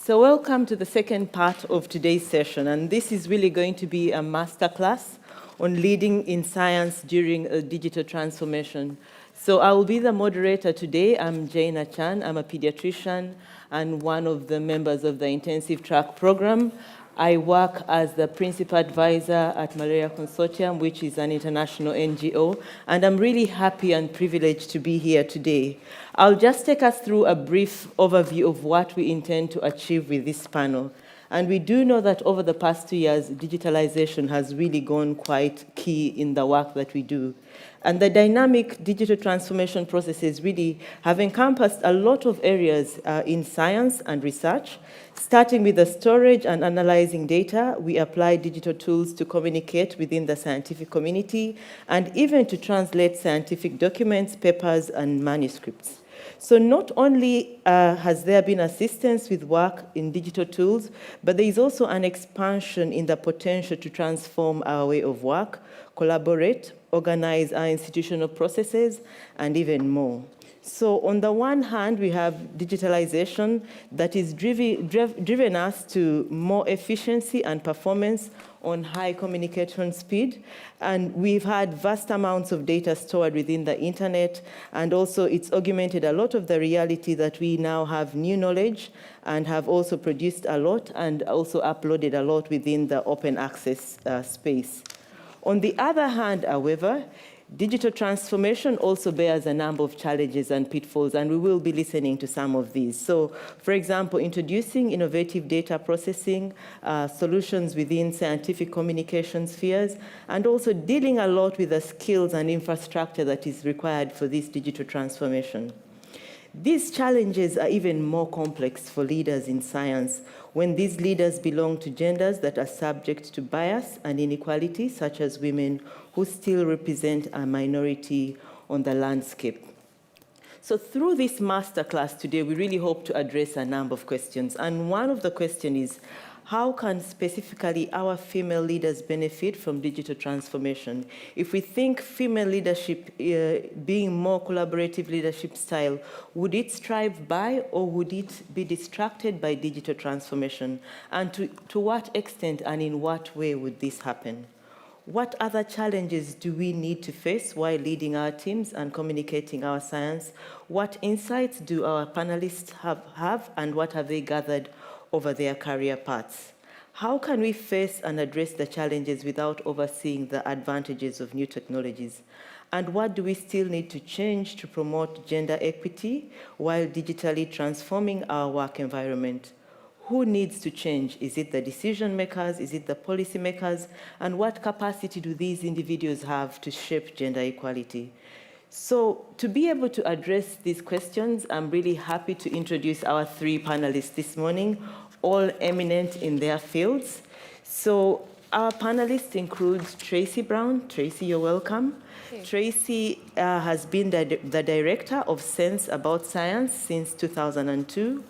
So welcome to the second part of today's session, and this is really going to be a masterclass on leading in science during a digital transformation. So I will be the moderator today. I'm Jaina Chan. I'm a pediatrician and one of the members of the intensive track program. I work as the principal advisor at Malaria Consortium, which is an international NGO, and I'm really happy and privileged to be here today. I'll just take us through a brief overview of what we intend to achieve with this panel. And we do know that over the past 2 years, digitalization has really gone quite key in the work that we do. And the dynamic digital transformation processes really have encompassed a lot of areas in science and research. Starting with the storage and analyzing data, we apply digital tools to communicate within the scientific community and even to translate scientific documents, papers, and manuscripts. So not only has there been assistance with work in digital tools, but there is also an expansion in the potential to transform our way of work, collaborate, organize our institutional processes, and even more. So on the one hand, we have digitalization that is driven us to more efficiency and performance on high communication speed. And we've had vast amounts of data stored within the internet, and also it's augmented a lot of the reality that we now have new knowledge and have also produced a lot and also uploaded a lot within the open access space. On the other hand, however, digital transformation also bears a number of challenges and pitfalls, and we will be listening to some of these. So, for example, introducing innovative data processing solutions within scientific communication spheres, and also dealing a lot with the skills and infrastructure that is required for this digital transformation. These challenges are even more complex for leaders in science when these leaders belong to genders that are subject to bias and inequality, such as women who still represent a minority on the landscape. So through this masterclass today, we really hope to address a number of questions. And one of the questions is, how can specifically our female leaders benefit from digital transformation? If we think female leadership being more collaborative leadership style, would it strive by or would it be distracted by digital transformation? And to what extent and in what way would this happen? What other challenges do we need to face while leading our teams and communicating our science? What insights do our panelists have and what have they gathered over their career paths? How can we face and address the challenges without overseeing the advantages of new technologies? And what do we still need to change to promote gender equity while digitally transforming our work environment? Who needs to change? Is it the decision makers? Is it the policy makers? And what capacity do these individuals have to shape gender equality? So to be able to address these questions, I'm really happy to introduce our three panelists this morning, all eminent in their fields. So our panelists include Tracey Brown. Tracey, you're welcome. Tracey has been the director of Sense About Science since 2002.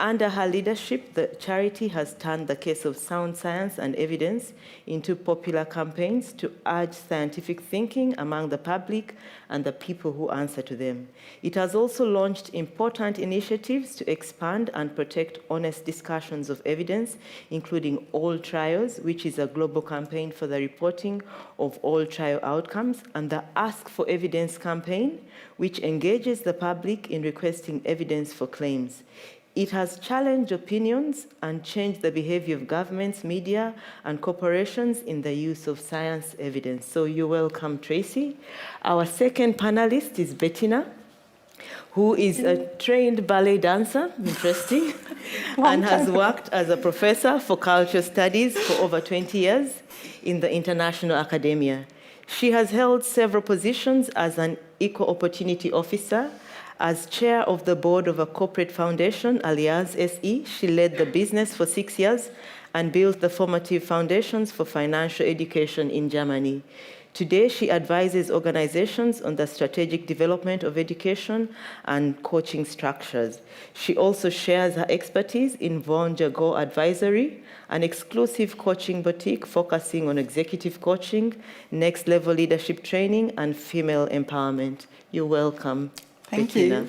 Under her leadership, the charity has turned the case of sound science and evidence into popular campaigns to urge scientific thinking among the public and the people who answer to them. It has also launched important initiatives to expand and protect honest discussions of evidence, including All Trials, which is a global campaign for the reporting of all trial outcomes, and the Ask for Evidence campaign, which engages the public in requesting evidence for claims. It has challenged opinions and changed the behavior of governments, media, and corporations in the use of science evidence. So you're welcome, Tracey. Our second panelist is Bettina, who is a trained ballet dancer, interesting, and has worked as a professor for cultural studies for over 20 years in the international academia. She has held several positions as an equal opportunity officer. As chair of the board of a corporate foundation, Allianz SE, she led the business for 6 years and built the formative foundations for financial education in Germany. Today, she advises organizations on the strategic development of education and coaching structures. She also shares her expertise in von Jagow Advisory, an exclusive coaching boutique focusing on executive coaching, next-level leadership training, and female empowerment. You're welcome. Thank Bettina. you.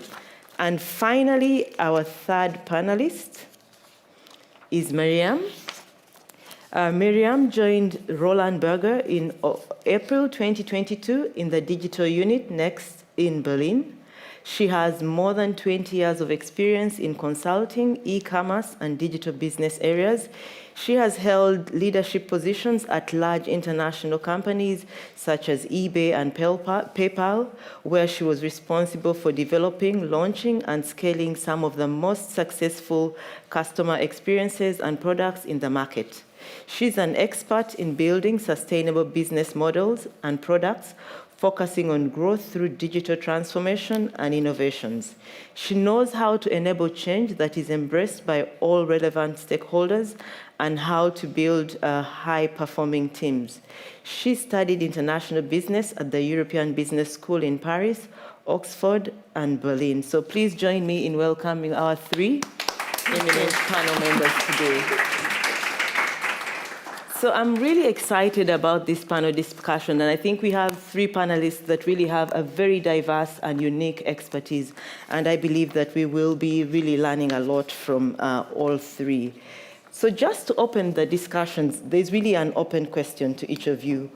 And finally, our third panelist is Miriam. Miriam joined Roland Berger in April 2022 in the digital unit next in Berlin. She has more than 20 years of experience in consulting, e-commerce, and digital business areas. She has held leadership positions at large international companies such as eBay and PayPal, where she was responsible for developing, launching, and scaling some of the most successful customer experiences and products in the market. She's an expert in building sustainable business models and products, focusing on growth through digital transformation and innovations. She knows how to enable change that is embraced by all relevant stakeholders and how to build high-performing teams. She studied international business at the European Business School in Paris, Oxford, and Berlin. So please join me in welcoming our three eminent panel members today. So I'm really excited about this panel discussion, and I think we have three panelists that really have a very diverse and unique expertise, and I believe that we will be really learning a lot from all three. So just to open the discussions, there's really an open question to each of you.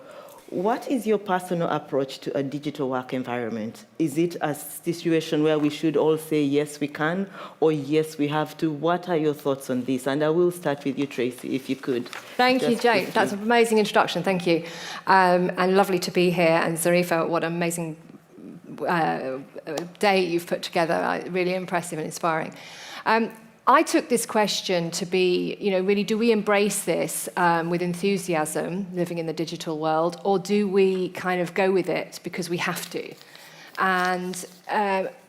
What is your personal approach to a digital work environment? Is it a situation where we should all say, yes, we can, or yes, we have to? What are your thoughts on this? And I will start with you, Tracey, if you could. Thank you, Jane. That's an amazing introduction. Thank you. And lovely to be here. And Zarifa, what an amazing day you've put together. Really impressive and inspiring. I took this question to be, really, do we embrace this with enthusiasm, living in the digital world, or do we kind of go with it because we have to? And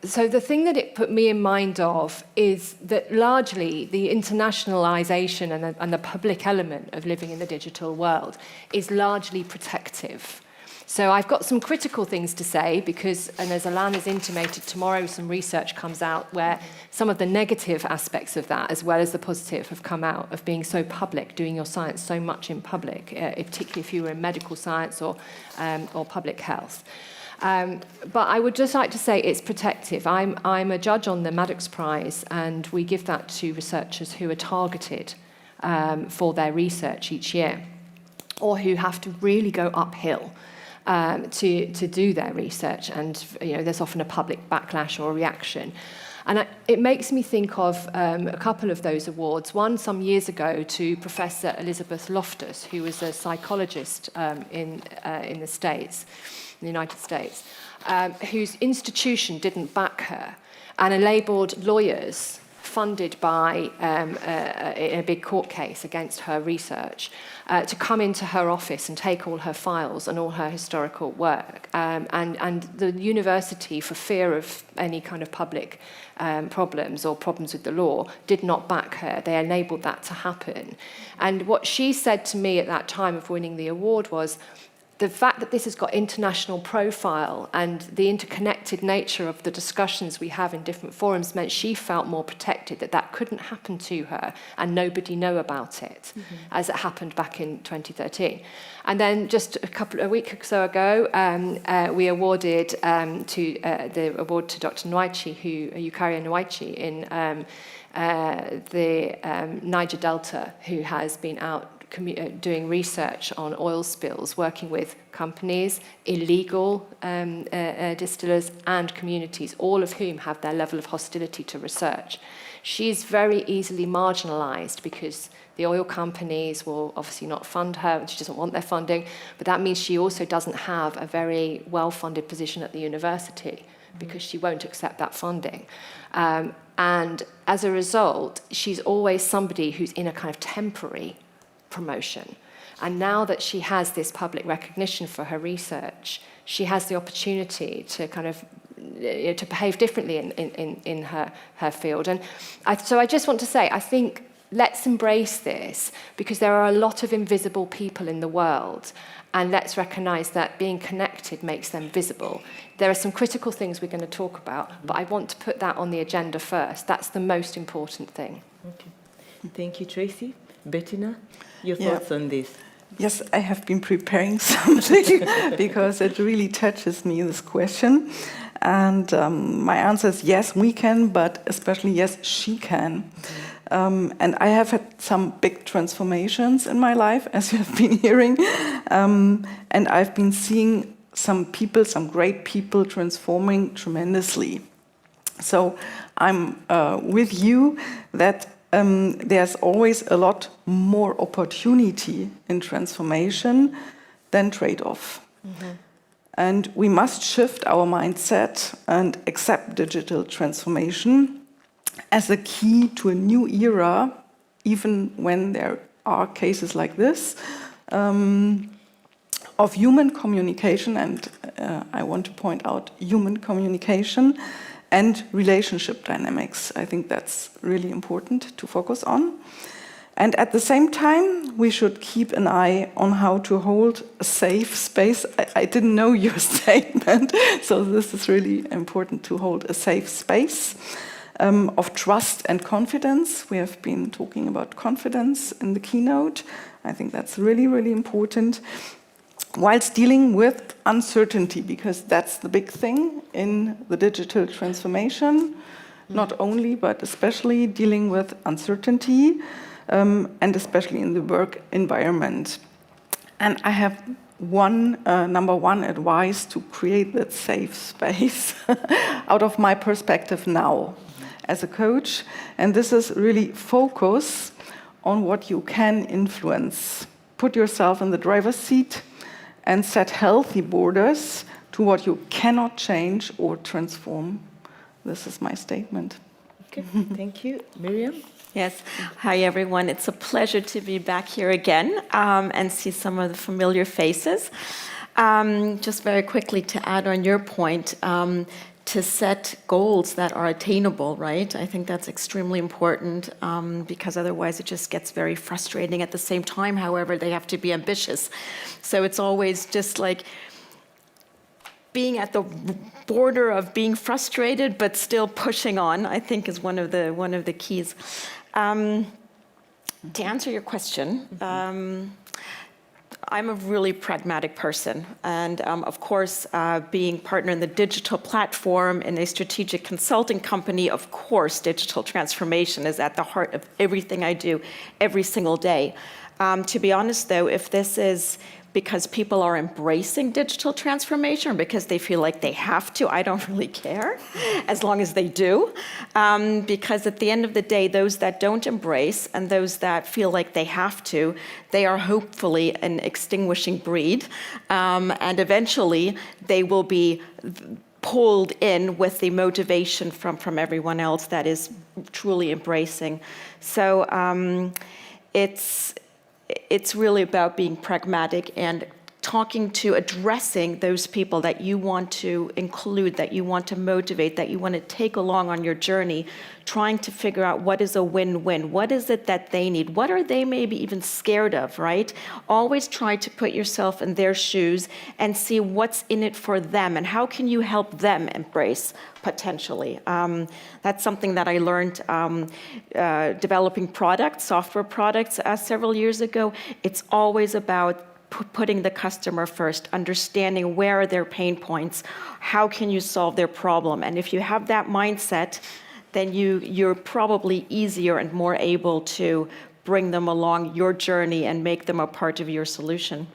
so the thing that it put me in mind of is that largely the internationalization and the public element of living in the digital world is largely protective. So I've got some critical things to say because, and as Alan has intimated, tomorrow some research comes out where some of the negative aspects of that, as well as the positive, have come out of being so public, doing your science so much in public, particularly if you were in medical science or public health. But I would just like to say it's protective. I'm a judge on the Maddox Prize, and we give that to researchers who are targeted for their research each year, or who have to really go uphill to do their research, and there's often a public backlash or a reaction. And it makes me think of a couple of those awards. One some years ago to Professor Elizabeth Loftus, who was a psychologist in the States, in the United States, whose institution didn't back her, and enabled lawyers funded by in a big court case against her research to come into her office and take all her files and all her historical work. And the university, for fear of any kind of public problems or problems with the law, did not back her. They enabled that to happen. And what she said to me at that time of winning the award was, the fact that this has got international profile and the interconnected nature of the discussions we have in different forums meant she felt more protected, that couldn't happen to her and nobody know about it, as it happened back in 2013. And then just a week or so ago, we awarded the award to Dr. Nwaichi, Eukaria Nwaichi, in the Niger Delta, who has been out doing research on oil spills, working with companies, illegal distillers, and communities, all of whom have their level of hostility to research. She's very easily marginalized because the oil companies will obviously not fund her. She doesn't want their funding, but that means she also doesn't have a very well-funded position at the university because she won't accept that funding. And as a result, she's always somebody who's in a kind of temporary promotion. And now that she has this public recognition for her research, she has the opportunity to kind of to behave differently in her field. And so I just want to say, I think let's embrace this, because there are a lot of invisible people in the world, and let's recognize that being connected makes them visible. There are some critical things we're going to talk about, but I want to put that on the agenda first. That's the most important thing. Okay. Thank you, Tracey. Bettina, your thoughts on this? Yes, I have been preparing something because it really touches me, this question. And my answer is yes, we can, but especially yes, she can. And I have had some big transformations in my life, as you have been hearing. And I've been seeing some people, some great people transforming tremendously. So I'm with you that there's always a lot more opportunity in transformation than trade-off. And we must shift our mindset and accept digital transformation as a key to a new era, even when there are cases like this, of human communication, and I want to point out human communication and relationship dynamics. I think that's really important to focus on. And at the same time, we should keep an eye on how to hold a safe space. I didn't know your statement, so this is really important, to hold a safe space of trust and confidence. We have been talking about confidence in the keynote. I think that's really, really important. Whilst dealing with uncertainty, because that's the big thing in the digital transformation, not only, but especially dealing with uncertainty, and especially in the work environment. And I have number one advice to create that safe space out of my perspective now as a coach. And this is really focus on what you can influence. Put yourself in the driver's seat and set healthy borders to what you cannot change or transform. This is my statement. Okay, thank you. Miriam? Yes. Hi, everyone. It's a pleasure to be back here again and see some of the familiar faces. Just very quickly to add on your point, to set goals that are attainable, right? I think that's extremely important because otherwise it just gets very frustrating. At the same time, however, they have to be ambitious. So it's always just like being at the border of being frustrated but still pushing on, I think, is one of the keys. To answer your question, I'm a really pragmatic person, and of course, being partner in the digital platform in a strategic consulting company, of course, digital transformation is at the heart of everything I do every single day. To be honest, though, if this is because people are embracing digital transformation or because they feel like they have to, I don't really care, as long as they do. Because at the end of the day, those that don't embrace and those that feel like they have to, they are hopefully an extinguishing breed. And eventually, they will be pulled in with the motivation from everyone else that is truly embracing. So it's really about being pragmatic and addressing those people that you want to include, that you want to motivate, that you want to take along on your journey, trying to figure out what is a win-win. What is it that they need? What are they maybe even scared of, right? Always try to put yourself in their shoes and see what's in it for them and how can you help them embrace potentially. That's something that I learned developing products, software products several years ago. It's always about putting the customer first, understanding where are their pain points, how can you solve their problem. And if you have that mindset, then you're probably easier and more able to bring them along your journey and make them a part of your solution.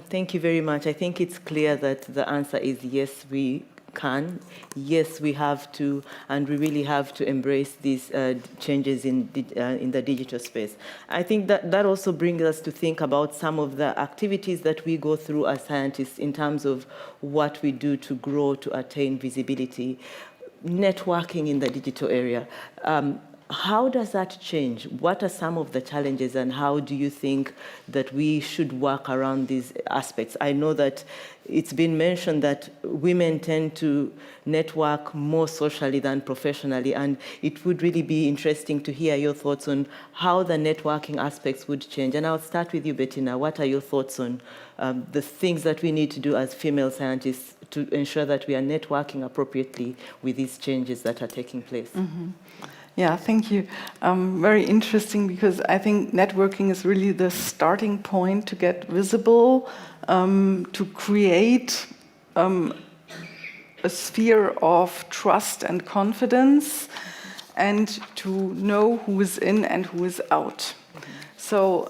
Thank you very much. I think it's clear that the answer is yes, we can. Yes, we have to, and we really have to embrace these changes in the digital space. I think that also brings us to think about some of the activities that we go through as scientists in terms of what we do to grow, to attain visibility. Networking in the digital area. How does that change? What are some of the challenges, and how do you think that we should work around these aspects? I know that it's been mentioned that women tend to network more socially than professionally, and it would really be interesting to hear your thoughts on how the networking aspects would change. And I'll start with you, Bettina. What are your thoughts on the things that we need to do as female scientists to ensure that we are networking appropriately with these changes that are taking place? Mm-hmm. Yeah, thank you. Very interesting, because I think networking is really the starting point to get visible, to create a sphere of trust and confidence. and to know who is in and who is out. So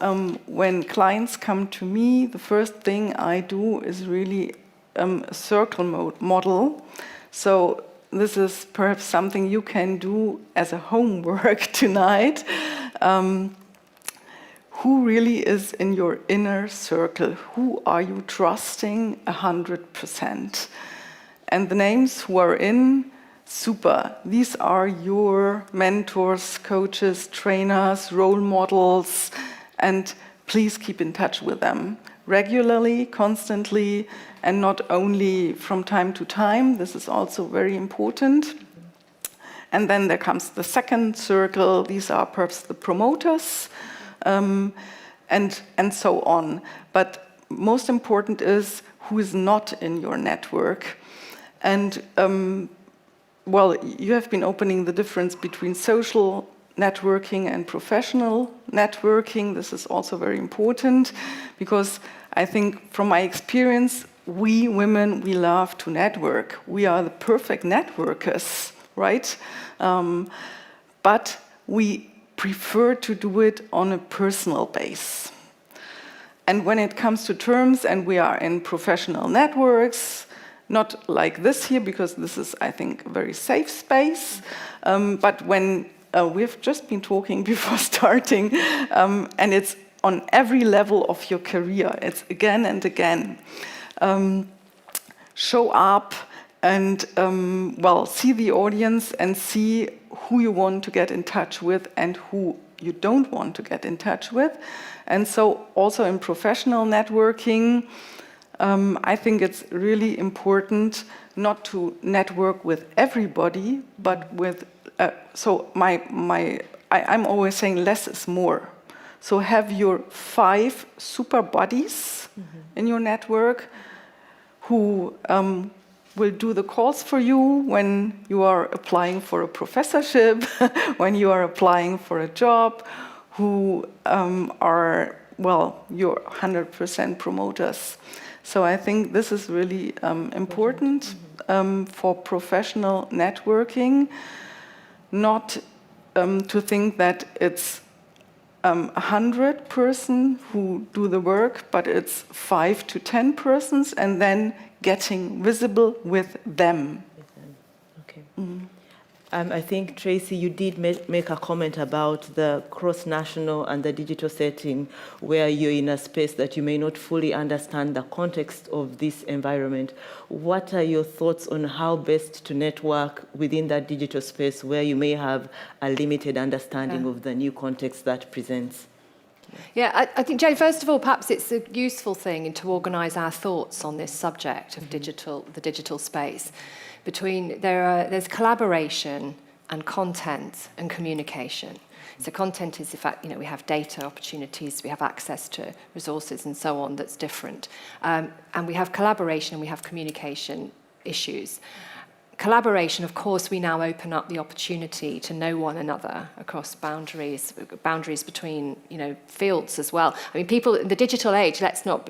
when clients come to me, the first thing I do is really a circle model. So this is perhaps something you can do as a homework tonight. Who really is in your inner circle? Who are you trusting 100%? And the names who are in, super. These are your mentors, coaches, trainers, role models, and please keep in touch with them regularly, constantly, and not only from time to time. This is also very important. And then there comes the second circle. These are perhaps the promoters, and so on. But most important is who is not in your network. And well, you have been opening the difference between social networking and professional networking. This is also very important because I think from my experience, we women, we love to network. We are the perfect networkers, right? But we prefer to do it on a personal base. And when it comes to terms, and we are in professional networks, not like this here, because this is, I think, a very safe space, but when we've just been talking before starting, and it's on every level of your career, it's again and again. Show up and, well, see the audience and see who you want to get in touch with and who you don't want to get in touch with. And so also in professional networking, I think it's really important not to network with everybody, but with, I'm always saying less is more. So have your 5 super buddies in your network who will do the calls for you when you are applying for a professorship, when you are applying for a job, who are, well, your 100% promoters. So I think this is really important for professional networking, not to think that it's 100 persons who do the work, but it's 5 to 10 persons, and then getting visible with them. Okay. I think, Tracey, you did make a comment about the cross-national and the digital setting where you're in a space that you may not fully understand the context of this environment. What are your thoughts on how best to network within that digital space where you may have a limited understanding of the new context that presents? Yeah, I think, Jane, first of all, perhaps it's a useful thing to organise our thoughts on this subject of the digital space. There's collaboration and content and communication. So content is, in fact, we have data opportunities, we have access to resources and so on that's different. And we have collaboration and we have communication issues. Collaboration, of course, we now open up the opportunity to know one another across boundaries between, fields as well. I mean, people in the digital age, let's not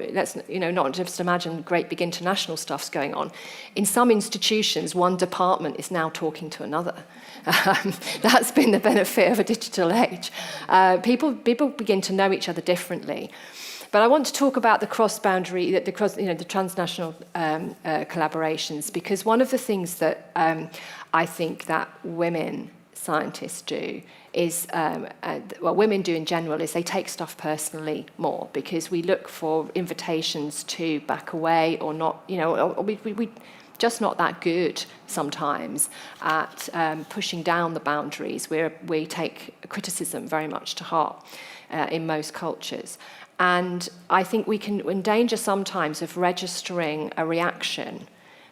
just imagine great big international stuff's going on. In some institutions, one department is now talking to another. That's been the benefit of a digital age. People begin to know each other differently. But I want to talk about the cross-boundary, the transnational collaborations, because one of the things that I think that women scientists do is, women do in general, is they take stuff personally more, because we look for invitations to back away or not, or we just not that good sometimes at pushing down the boundaries, where we take criticism very much to heart in most cultures. And I think we can in danger sometimes of registering a reaction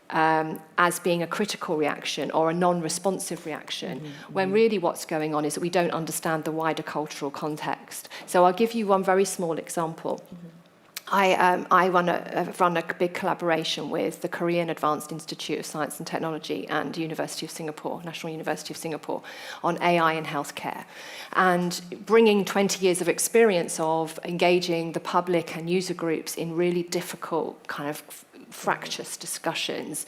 as being a critical reaction or a non-responsive reaction, when really what's going on is that we don't understand the wider cultural context. So I'll give you one very small example. I run a big collaboration with the Korean Advanced Institute of Science and Technology and University of Singapore, National University of Singapore, on AI in healthcare. And bringing 20 years of experience of engaging the public and user groups in really difficult kind of fractious discussions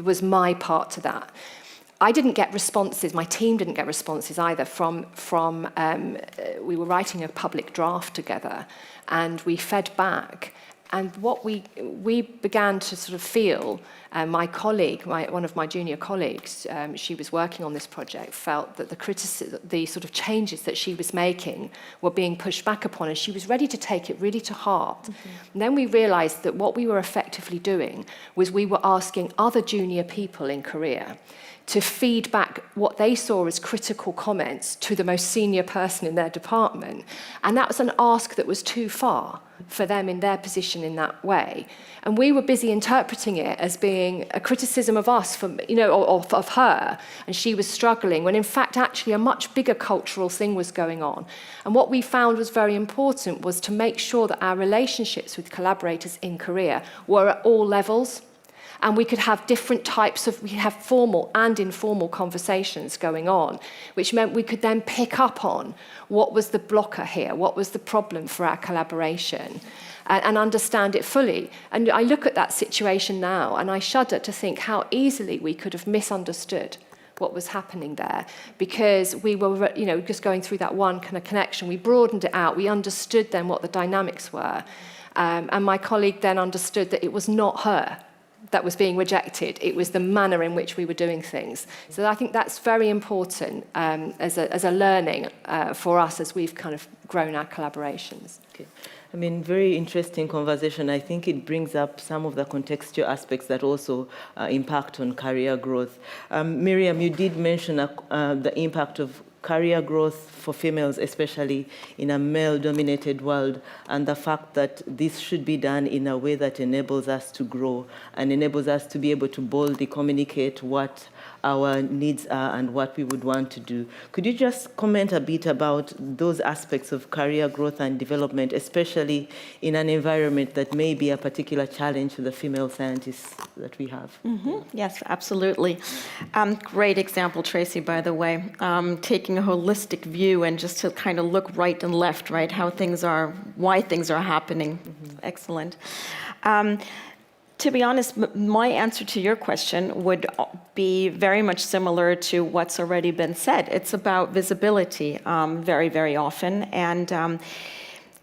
was my part to that. I didn't get responses, my team didn't get responses either we were writing a public draft together, and we fed back. And what we began to sort of feel, my colleague, one of my junior colleagues, she was working on this project, felt that the sort of changes that she was making were being pushed back upon, and she was ready to take it really to heart. Mm-hmm. And then we realized that what we were effectively doing was we were asking other junior people in Korea to feed back what they saw as critical comments to the most senior person in their department. And that was an ask that was too far for them in their position in that way. And we were busy interpreting it as being a criticism of us, or of her, and she was struggling, when in fact actually a much bigger cultural thing was going on. And what we found was very important was to make sure that our relationships with collaborators in Korea were at all levels. And we could have different types we could have formal and informal conversations going on, which meant we could then pick up on what was the blocker here, what was the problem for our collaboration, and understand it fully. And I look at that situation now, and I shudder to think how easily we could have misunderstood what was happening there, because we were, just going through that one kind of connection. We broadened it out. We understood then what the dynamics were. And my colleague then understood that it was not her that was being rejected. It was the manner in which we were doing things. So I think that's very important as a learning for us as we've kind of grown our collaborations. Okay. I mean, very interesting conversation. I think it brings up some of the contextual aspects that also impact on career growth. Miriam, you did mention the impact of career growth for females, especially in a male-dominated world, and the fact that this should be done in a way that enables us to grow and enables us to be able to boldly communicate what our needs are and what we would want to do. Could you just comment a bit about those aspects of career growth and development, especially in an environment that may be a particular challenge to the female scientists that we have? Mm-hmm. Yes, absolutely. Great example, Tracey, by the way. Taking a holistic view and just to kind of look right and left, right, how things are, why things are happening. Mm-hmm. Excellent. To be honest, my answer to your question would be very much similar to what's already been said. It's about visibility very, very often. And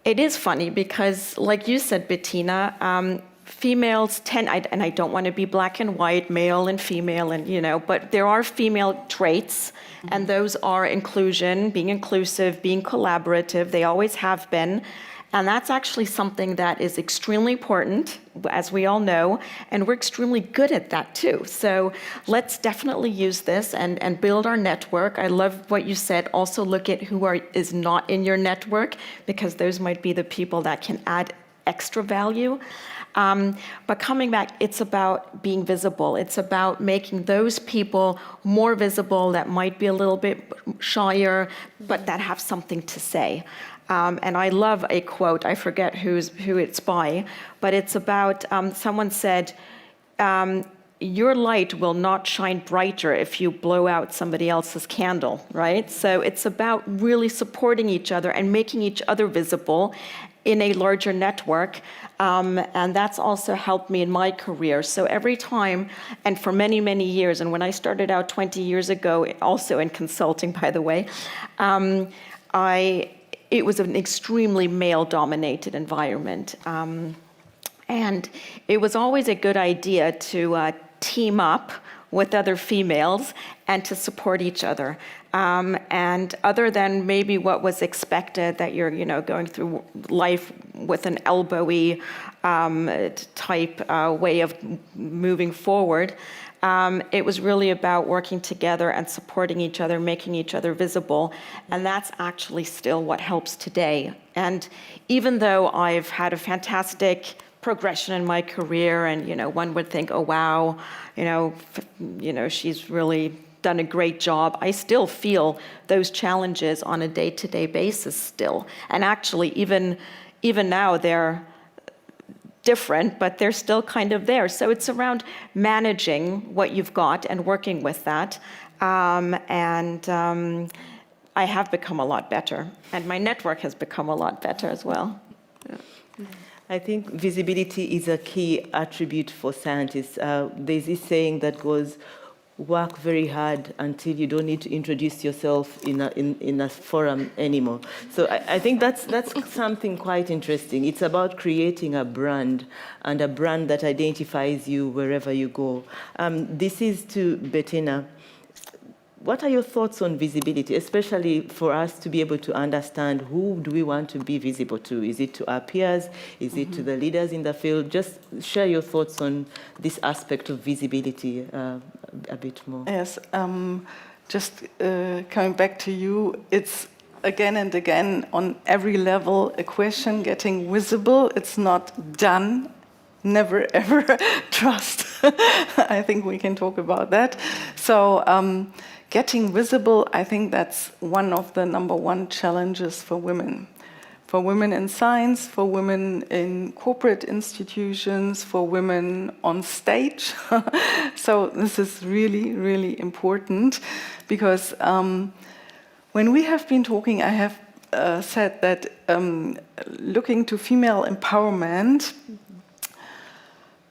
it is funny because, like you said, Bettina, females tend, and I don't want to be black and white, male and female, and but there are female traits, and those are inclusion, being inclusive, being collaborative. They always have been. And that's actually something that is extremely important, as we all know, and we're extremely good at that too. So let's definitely use this and build our network. I love what you said. Also look at who is not in your network, because those might be the people that can add extra value. But coming back, it's about being visible. It's about making those people more visible that might be a little bit shyer, but that have something to say. And I love a quote, I forget who it's by, but it's about, someone said, your light will not shine brighter if you blow out somebody else's candle, right? So it's about really supporting each other and making each other visible in a larger network. And that's also helped me in my career. So every time, and for many, many years, and when I started out 20 years ago, also in consulting, by the way, it was an extremely male-dominated environment. And it was always a good idea to team up with other females and to support each other. And other than maybe what was expected, that you're going through life with an elbowy type way of moving forward, it was really about working together and supporting each other, making each other visible, and that's actually still what helps today. And even though I've had a fantastic progression in my career, and one would think, oh wow, she's really done a great job, I still feel those challenges on a day-to-day basis still. And actually, even now, they're different, but they're still kind of there. So it's around managing what you've got and working with that. I have become a lot better, and my network has become a lot better as well. Yeah. I think visibility is a key attribute for scientists. There's this saying that goes, work very hard until you don't need to introduce yourself in a forum anymore. So I think that's something quite interesting. It's about creating a brand, and a brand that identifies you wherever you go. This is to Bettina. What are your thoughts on visibility, especially for us to be able to understand who do we want to be visible to? Is it to our peers? Is it to the leaders in the field? Just share your thoughts on this aspect of visibility a bit more. Yes, just coming back to you, it's again and again on every level a question getting visible. It's not done. Never ever trust. I think we can talk about that. So getting visible, I think that's one of the number one challenges for women. For women in science, for women in corporate institutions, for women on stage. So this is really, really important because when we have been talking, I have said that looking to female empowerment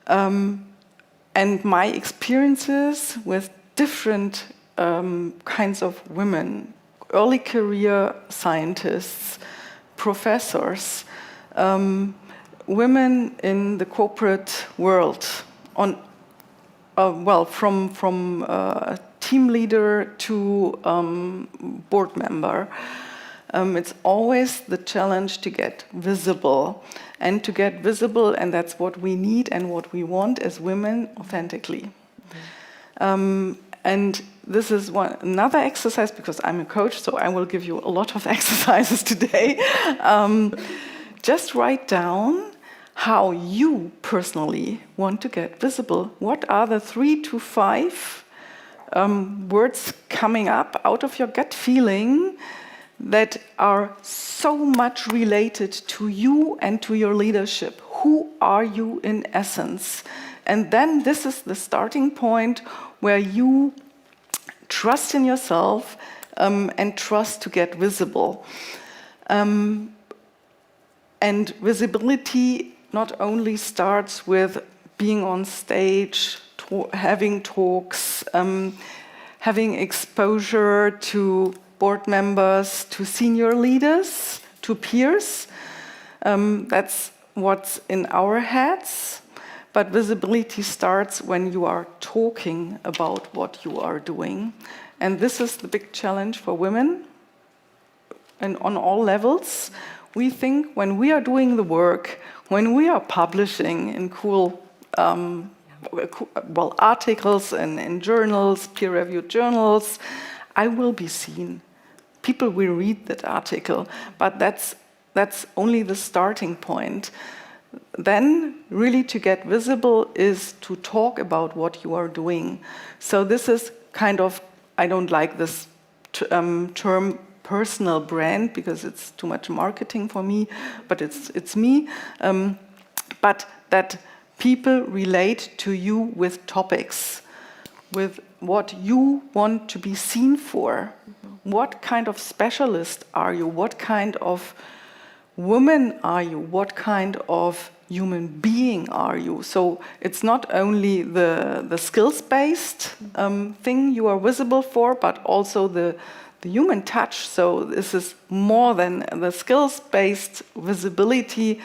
and my experiences with different kinds of women, early career scientists, professors, women in the corporate world, on from team leader to board member. It's always the challenge to get visible, and that's what we need and what we want as women authentically. And this is another exercise, because I'm a coach, so I will give you a lot of exercises today. Just write down how you personally want to get visible. What are the 3 to 5 words coming up out of your gut feeling that are so much related to you and to your leadership? Who are you in essence? And then this is the starting point where you trust in yourself and trust to get visible. And visibility not only starts with being on stage, having talks, having exposure to board members, to senior leaders, to peers. That's what's in our heads. But visibility starts when you are talking about what you are doing. And this is the big challenge for women, and on all levels. We think when we are doing the work, when we are publishing in cool articles and in journals, peer-reviewed journals, I will be seen. People will read that article, but that's only the starting point. Then, really to get visible is to talk about what you are doing. So this is kind of, I don't like this term personal brand because it's too much marketing for me, but it's me. But that people relate to you with topics, with what you want to be seen for. What kind of specialist are you? What kind of woman are you? What kind of human being are you? So it's not only the skills-based thing you are visible for, but also the human touch. So this is more than the skills-based visibility.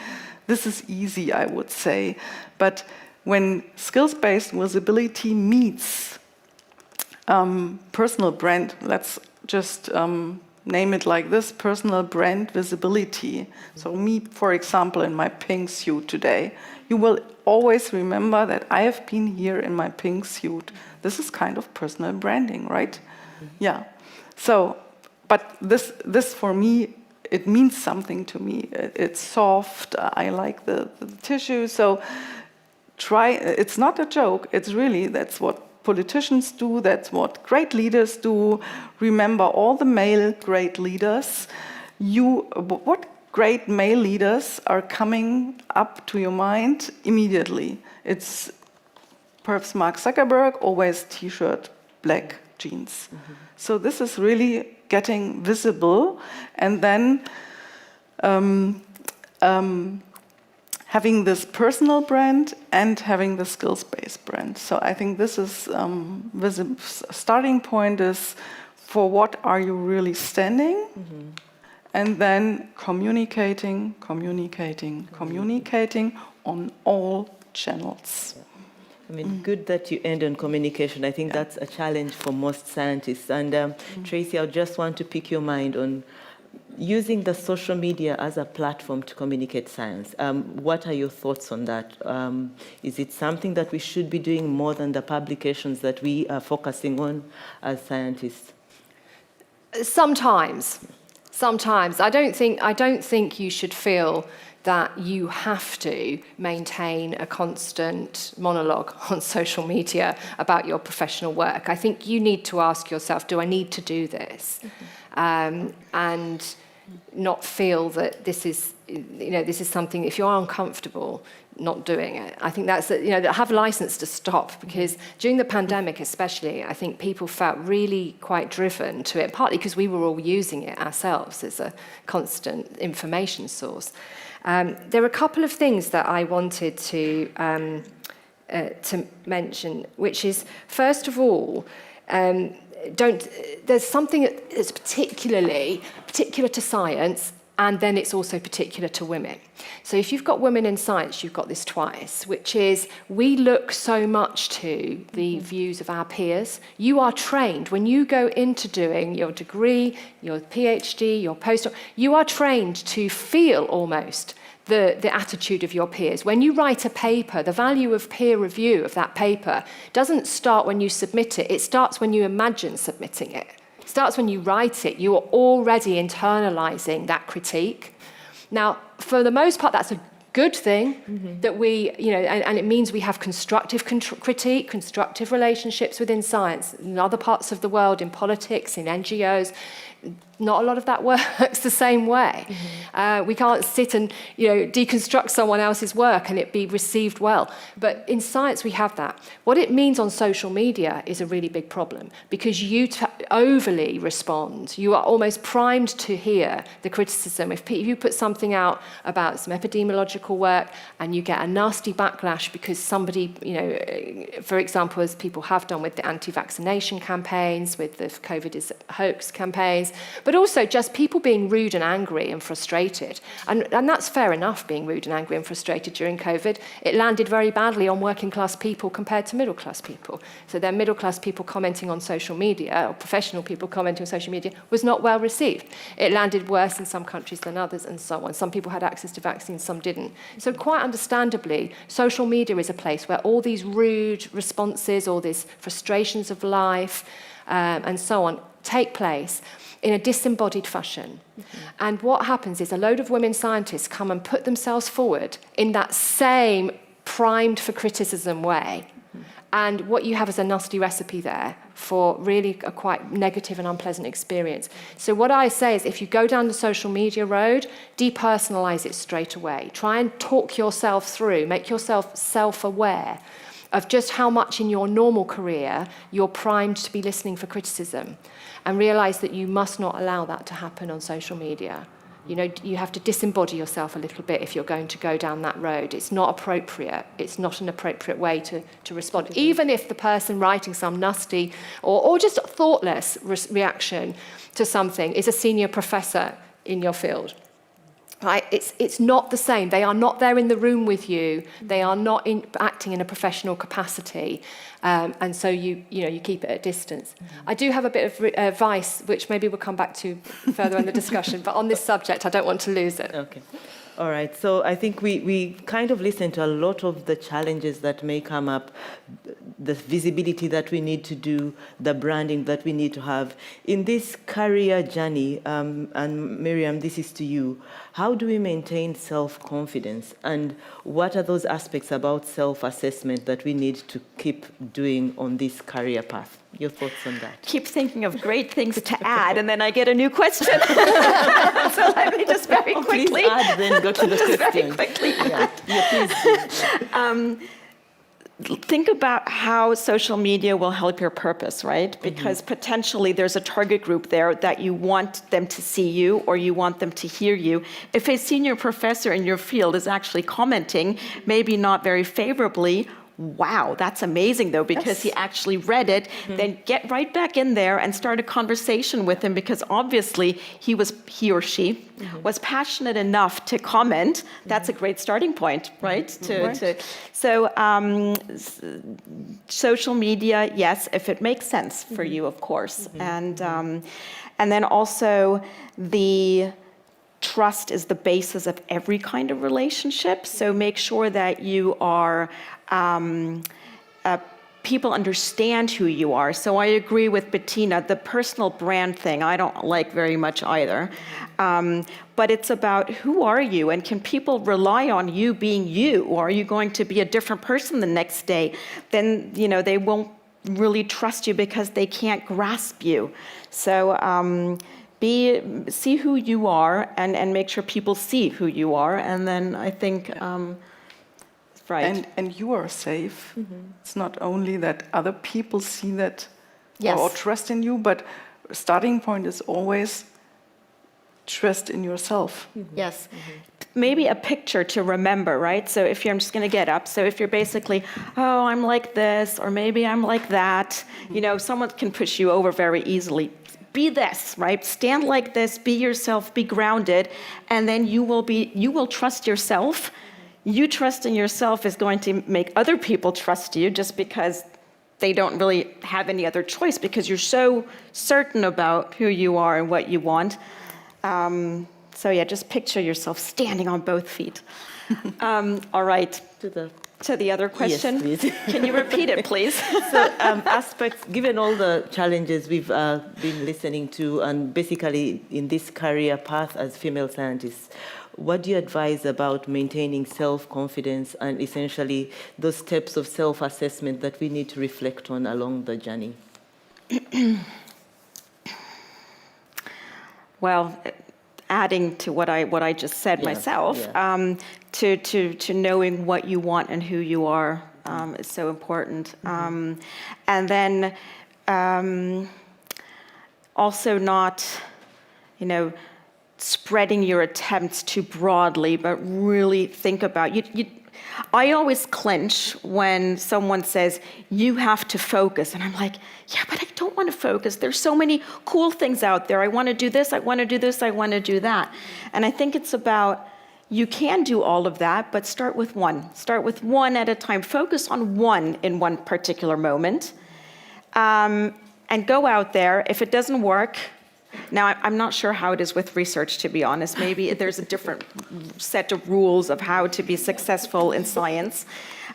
This is easy, I would say. But when skills-based visibility meets personal brand, let's just name it like this, personal brand visibility. So me, for example, in my pink suit today, you will always remember that I have been here in my pink suit. This is kind of personal branding, right? Yeah. So, but this for me, it means something to me. It's soft, I like the tissue, so it's not a joke, it's really, that's what politicians do, that's what great leaders do. Remember all the male great leaders. What great male leaders are coming up to your mind immediately? It's perhaps Mark Zuckerberg, always t-shirt, black jeans. So this is really getting visible, and then having this personal brand and having the skills-based brand. So I think this is the starting point is for what are you really standing, and then communicating on all channels. I mean, good that you end on communication. I think that's a challenge for most scientists. And Tracey, I just want to pick your mind on using the social media as a platform to communicate science. What are your thoughts on that? Is it something that we should be doing more than the publications that we are focusing on as scientists? Sometimes. I don't think you should feel that you have to maintain a constant monologue on social media about your professional work. I think you need to ask yourself, do I need to do this? And not feel that this is something, if you're uncomfortable not doing it. I think that's, have license to stop, because during the pandemic especially, I think people felt really quite driven to it, partly because we were all using it ourselves as a constant information source. There are a couple of things that I wanted to mention, which is, first of all, there's something that's particular to science, and then it's also particular to women. So if you've got women in science, you've got this twice, which is we look so much to the views of our peers. You are trained, when you go into doing your degree, your PhD, your postdoc, you are trained to feel almost the attitude of your peers. When you write a paper, the value of peer review of that paper doesn't start when you submit it, it starts when you imagine submitting it. It starts when you write it. You are already internalizing that critique. Now, for the most part, that's a good thing that we, and it means we have constructive critique, constructive relationships within science, in other parts of the world, in politics, in NGOs. Not a lot of that works the same way. We can't sit and deconstruct someone else's work and it be received well. But in science, we have that. What it means on social media is a really big problem, because you overly respond. You are almost primed to hear the criticism. If you put something out about some epidemiological work and you get a nasty backlash because somebody, for example, as people have done with the anti-vaccination campaigns, with the COVID is a hoax campaigns, but also just people being rude and angry and frustrated. And that's fair enough, being rude and angry and frustrated during COVID. It landed very badly on working class people compared to middle class people. So then middle class people commenting on social media, or professional people commenting on social media, was not well received. It landed worse in some countries than others, and so on. Some people had access to vaccines, some didn't. So quite understandably, social media is a place where all these rude responses, all these frustrations of life, and so on, take place in a disembodied fashion. And what happens is a load of women scientists come and put themselves forward in that same primed for criticism way. And what you have is a nasty recipe there for really a quite negative and unpleasant experience. So what I say is, if you go down the social media road, depersonalize it straight away. Try and talk yourself through, make yourself self-aware of just how much in your normal career you're primed to be listening for criticism, and realize that you must not allow that to happen on social media. You have to disembody yourself a little bit if you're going to go down that road. It's not appropriate. It's not an appropriate way to respond. Even if the person writing some nasty or just thoughtless reaction to something is a senior professor in your field. Right? It's not the same. They are not there in the room with you. They are not acting in a professional capacity, and so you keep it at distance. I do have a bit of advice, which maybe we'll come back to further in the discussion. But on this subject, I don't want to lose it. Okay. All right. So I think we kind of listened to a lot of the challenges that may come up, the visibility that we need to do, the branding that we need to have in this career journey. And Miriam, this is to you. How do we maintain self-confidence? And what are those aspects about self-assessment that we need to keep doing on this career path? Your thoughts on that? Keep thinking of great things to add, and then I get a new question. So let me just very quickly. Please add, then go to the question. Very quickly. Yeah, please. think about how social media will help your purpose, right? Because potentially there's a target group there that you want them to see you or you want them to hear you. If a senior professor in your field is actually commenting, maybe not very favorably, wow, that's amazing though, because he actually read it, then get right back in there and start a conversation with him, because obviously he or she was passionate enough to comment. That's a great starting point, right? So social media, yes, if it makes sense for you, of course. And then also the trust is the basis of every kind of relationship. So make sure that you are, people understand who you are. So I agree with Bettina, the personal brand thing, I don't like very much either. But it's about who are you, and can people rely on you being you, or are you going to be a different person the next day? Then, they won't really trust you because they can't grasp you. So, see who you are and make sure people see who you are, and then I think right. And you are safe. It's not only that other people see that or trust in you, but starting point is always trust in yourself. Yes. Maybe a picture to remember, right? So if I'm just going to get up, so if you're basically, oh, I'm like this, or maybe I'm like that, someone can push you over very easily. Be this, right? Stand like this, be yourself, be grounded, and then you will trust yourself. You trusting yourself is going to make other people trust you, just because they don't really have any other choice, because you're so certain about who you are and what you want. So yeah, just picture yourself standing on both feet. All right. To the other question. Yes, please. Can you repeat it, please? So aspects, given all the challenges we've been listening to, and basically in this career path as female scientists, what do you advise about maintaining self-confidence and essentially those steps of self-assessment that we need to reflect on along the journey? Well, adding to what I just said myself, to knowing what you want and who you are is so important. And then also not, spreading your attempts too broadly, but really think about I always clinch when someone says, you have to focus. And I'm like, yeah, but I don't want to focus. There's so many cool things out there. I want to do this, I want to do this, I want to do that. And I think it's about, you can do all of that, but start with one. Start with one at a time. Focus on one in one particular moment. And go out there. If it doesn't work, now, I'm not sure how it is with research, to be honest. Maybe there's a different set of rules of how to be successful in science.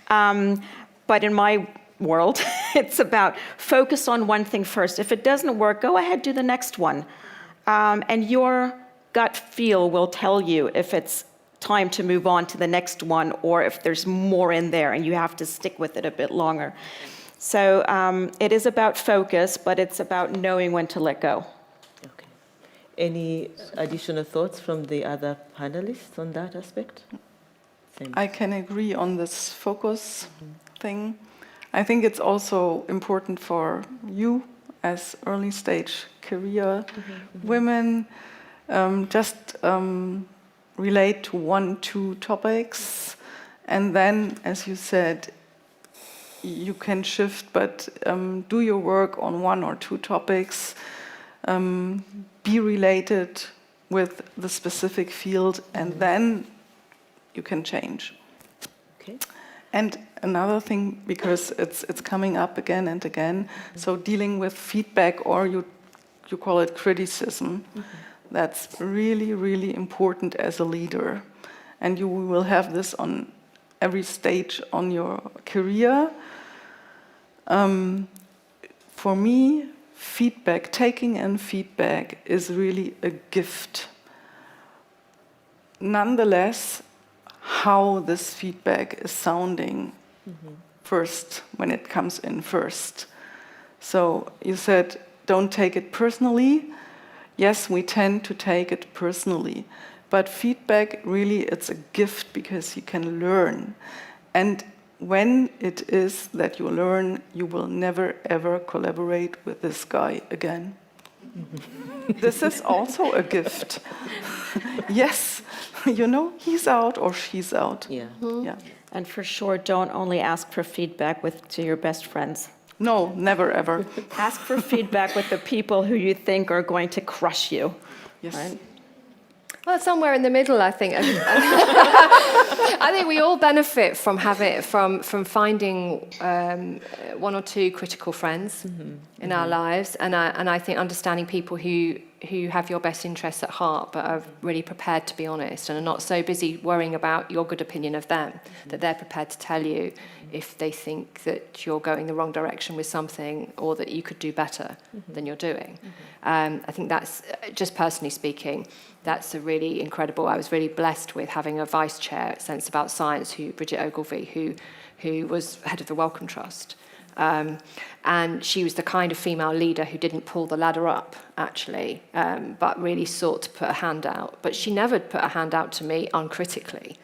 But in my world, it's about focus on one thing first. If it doesn't work, go ahead, do the next one. And your gut feel will tell you if it's time to move on to the next one, or if there's more in there and you have to stick with it a bit longer. So it is about focus, but it's about knowing when to let go. Any additional thoughts from the other panelists on that aspect? Same. I can agree on this focus thing. I think it's also important for you as early stage career women, just relate to 1-2 topics, and then, as you said, you can shift, but do your work on 1 or 2 topics. Be related with the specific field, and then you can change. Okay. And another thing, because it's coming up again and again, so dealing with feedback, or you call it criticism, that's really, really important as a leader. And you will have this on every stage on your career. For me, feedback, taking in feedback is really a gift. Nonetheless, how this feedback is sounding first, when it comes in first. So you said, don't take it personally. Yes, we tend to take it personally. But feedback, really, it's a gift because you can learn. And when it is that you learn you will never ever collaborate with this guy again. This is also a gift. Yes, you know, he's out or she's out. Yeah. Yeah. And for sure, don't only ask for feedback to your best friends. No, never ever. Ask for feedback with the people who you think are going to crush you. Yes. Right? Well, somewhere in the middle, I think. I think we all benefit from from finding one or two critical friends in our lives, and I think understanding people who have your best interests at heart, but are really prepared to be honest and are not so busy worrying about your good opinion of them that they're prepared to tell you if they think that you're going the wrong direction with something or that you could do better than you're doing. I think that's, just personally speaking, that's a really incredible. I was really blessed with having a vice chair at Sense About Science, Bridget Ogilvie, who was head of the Wellcome Trust. And she was the kind of female leader who didn't pull the ladder up, actually, but really sought to put a hand out. But she never put a hand out to me uncritically.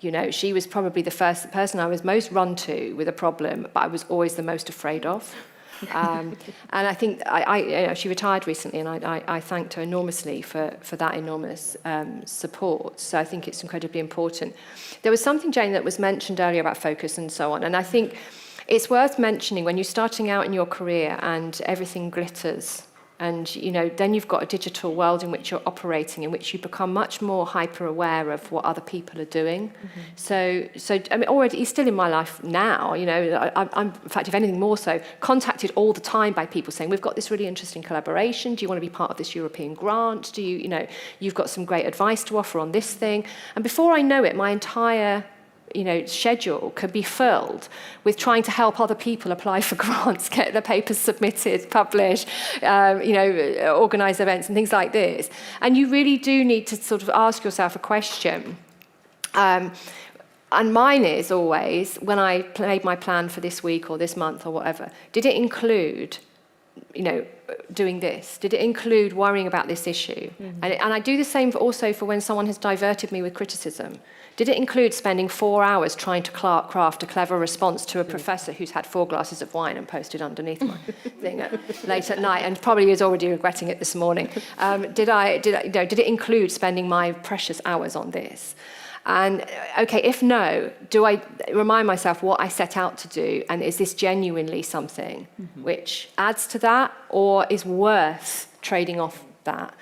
You know, she was probably the first person I was most run to with a problem, but I was always the most afraid of. And I think you know, she retired recently, and I thanked her enormously for that enormous support. So I think it's incredibly important. There was something, Jane, that was mentioned earlier about focus and so on, and I think it's worth mentioning when you're starting out in your career and everything glitters, and you know, then you've got a digital world in which you're operating, in which you become much more hyper aware of what other people are doing. So I mean, already he's still in my life now. You know, I'm in fact, if anything more so, contacted all the time by people saying, "We've got this really interesting collaboration. Do you want to be part of this European grant? Do you know, you've got some great advice to offer on this thing?" And before I know it, my entire schedule could be filled with trying to help other people apply for grants, get their papers submitted, publish, organise events and things like this. And you really do need to sort of ask yourself a question. And mine is always, when I made my plan for this week or this month or whatever, did it include doing this? Did it include worrying about this issue? And I do the same also for when someone has diverted me with criticism. Did it include spending 4 hours trying to craft a clever response to a professor who's had 4 glasses of wine and posted underneath my thing late at night and probably is already regretting it this morning? Did it include spending my precious hours on this? And okay, if no, do I remind myself what I set out to do, and is this genuinely something which adds to that or is worth trading off that?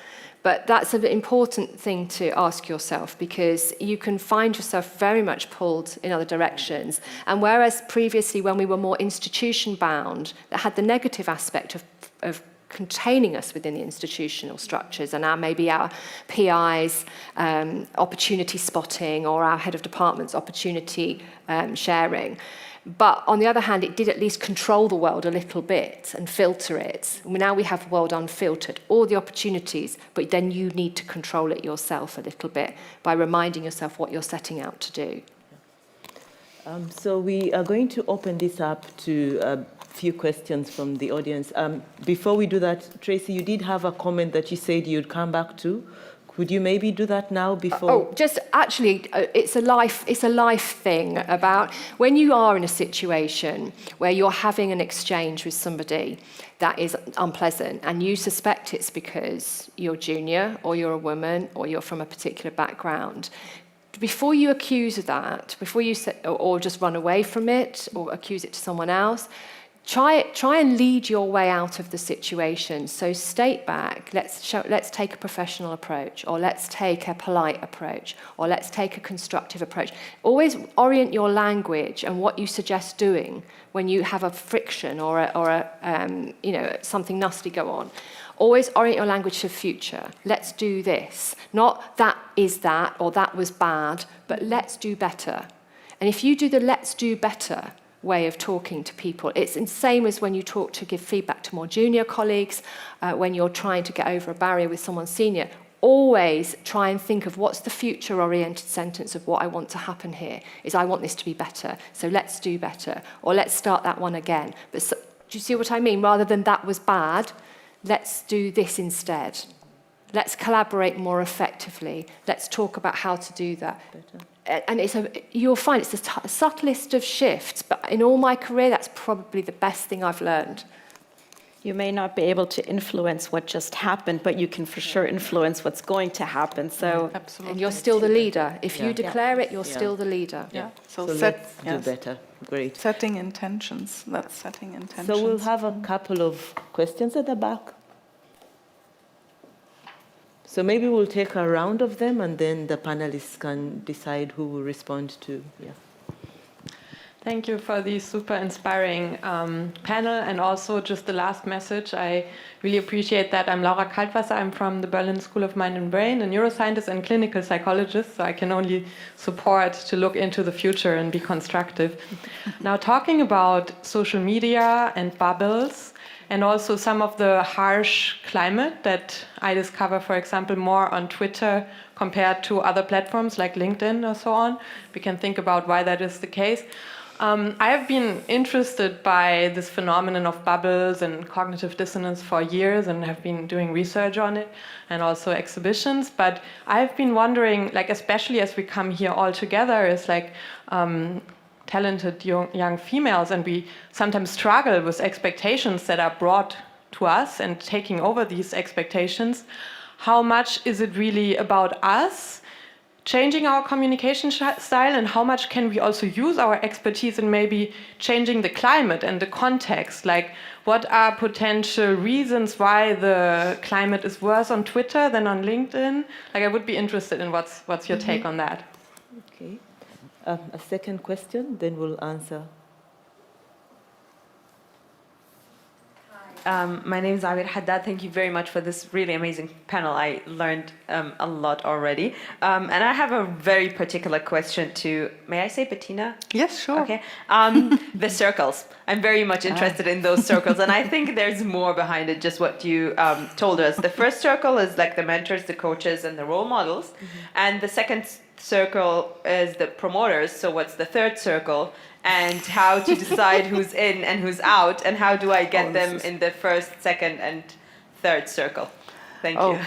But that's an important thing to ask yourself, because you can find yourself very much pulled in other directions. And whereas previously, when we were more institution bound, that had the negative aspect of containing us within the institutional structures, and now maybe our PI's opportunity spotting or our head of department's opportunity sharing. But on the other hand, it did at least control the world a little bit and filter it. Now we have the world unfiltered, all the opportunities, but then you need to control it yourself a little bit by reminding yourself what you're setting out to do. So we are going to open this up to a few questions from the audience. Before we do that, Tracey, you did have a comment that you said you'd come back to. Would you maybe do that now before? It's a life thing about when you are in a situation where you're having an exchange with somebody that is unpleasant and you suspect it's because you're junior or you're a woman or you're from a particular background. Before you accuse of that, before you say, or just run away from it or accuse it to someone else, Try and lead your way out of the situation. So state back, let's take a professional approach, or let's take a polite approach, or let's take a constructive approach. Always orient your language and what you suggest doing when you have a friction or something nasty go on. Always orient your language to the future. Let's do this. Not that is that or that was bad, but let's do better. And if you do the let's do better way of talking to people, it's the same as when you talk to give feedback to more junior colleagues, when you're trying to get over a barrier with someone senior. Always try and think of what's the future-oriented sentence of what I want to happen here, is I want this to be better, so let's do better, or let's start that one again. But do you see what I mean? Rather than that was bad, let's do this instead. Let's collaborate more effectively. Let's talk about how to do that. and you'll find it's the subtlest of shifts, but in all my career, that's probably the best thing I've learned. You may not be able to influence what just happened, but you can for sure influence what's going to happen. So, Absolutely. And you're still the leader. If you declare it, you're Yeah. still the leader. Yeah. So set, let's yes. do better. Great. Setting intentions. That's setting intentions. So we'll have a couple of questions at the back. So maybe we'll take a round of them, and then the panelists can decide who will respond to. Yeah. Thank you for the super inspiring panel, and also just the last message. I really appreciate that. I'm Laura Kaltwasser. I'm from the Berlin School of Mind and Brain, a neuroscientist and clinical psychologist, so I can only support to look into the future and be constructive. Now, talking about social media and bubbles, and also some of the harsh climate that I discover, for example, more on Twitter compared to other platforms like LinkedIn or so on. We can think about why that is the case. I have been interested by this phenomenon of bubbles and cognitive dissonance for years, and have been doing research on it and also exhibitions. But I've been wondering, like, especially as we come here all together as like talented young females, and we sometimes struggle with expectations that are brought to us and taking over these expectations. How much is it really about us changing our communication style, and how much can we also use our expertise in maybe changing the climate and the context? Like, what are potential reasons why the climate is worse on Twitter than on LinkedIn? Like, I would be interested in what's your take on that. Okay. A second question, then we'll answer. My name is Amir Haddad. Thank you very much for this really amazing panel. I learned a lot already. And I have a very particular question to, may I say Bettina? Yes, sure. Okay. The circles. I'm very much interested in those circles. And I think there's more behind it, just what you told us. The first circle is like the mentors, the coaches, and the role models. Mm-hmm. And the second circle is the promoters. So what's the third circle? And how to decide who's in and who's out, and how do I get them in the first, second, and third circle? Thank you.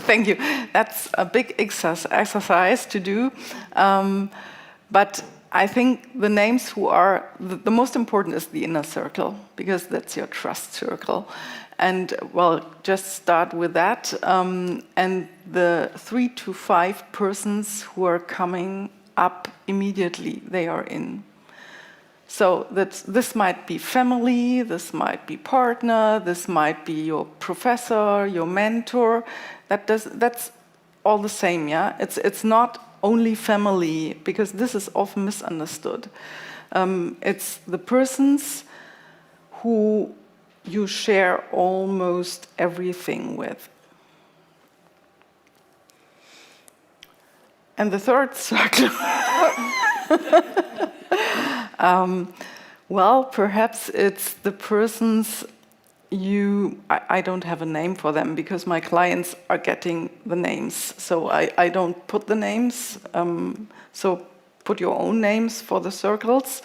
Thank you. That's a big exercise to do. But I think the names who are, the most important is the inner circle, because that's your trust circle. And well, just start with that. And the 3 to 5 persons who are coming up immediately, they are in. So this might be family, this might be partner, this might be your professor, your mentor. That's all the same, yeah? It's not only family, because this is often misunderstood. It's the persons who you share almost everything with. And the third circle, well, perhaps it's the persons I don't have a name for them, because my clients are getting the names. So I don't put the names, so put your own names for the circles.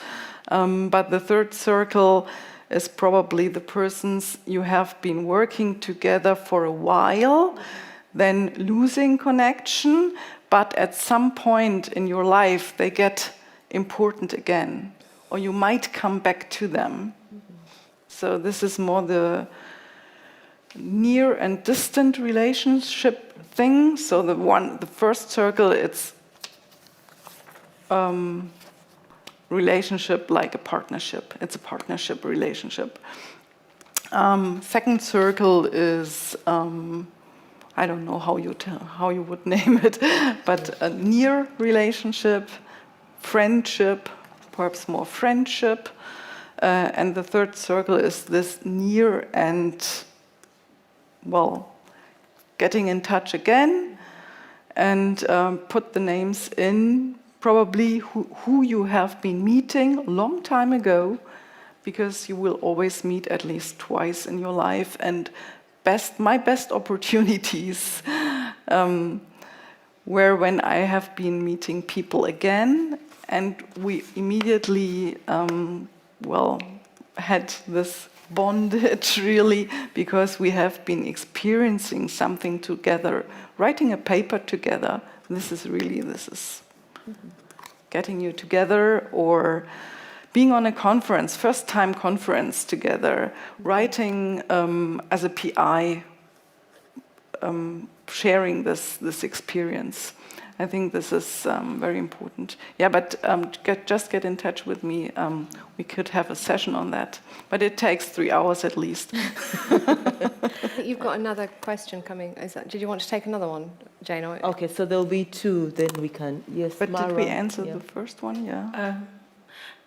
But the third circle is probably the persons you have been working together for a while, then losing connection, but at some point in your life, they get important again, or you might come back to them. So this is more the near and distant relationship thing. So the first circle, it's relationship like a partnership. It's a partnership relationship. Second circle is I don't know how you would name it, but a near relationship, friendship, perhaps more friendship. And the third circle is this near and, well, getting in touch again, and put the names in, probably who you have been meeting a long time ago, because you will always meet at least twice in your life. And my best opportunities were when I have been meeting people again, and we immediately, had this bondage really, because we have been experiencing something together, writing a paper together. This is getting you together, or being on a conference, first-time conference together, writing as a PI, sharing this experience. I think this is very important. Yeah, but just get in touch with me. We could have a session on that, but it takes 3 hours at least. I think you've got another question coming. Did you want to take another one, Jane? Okay, so there'll be 2, then we can. Yes, But Mara, did we answer yeah. the first one? Yeah.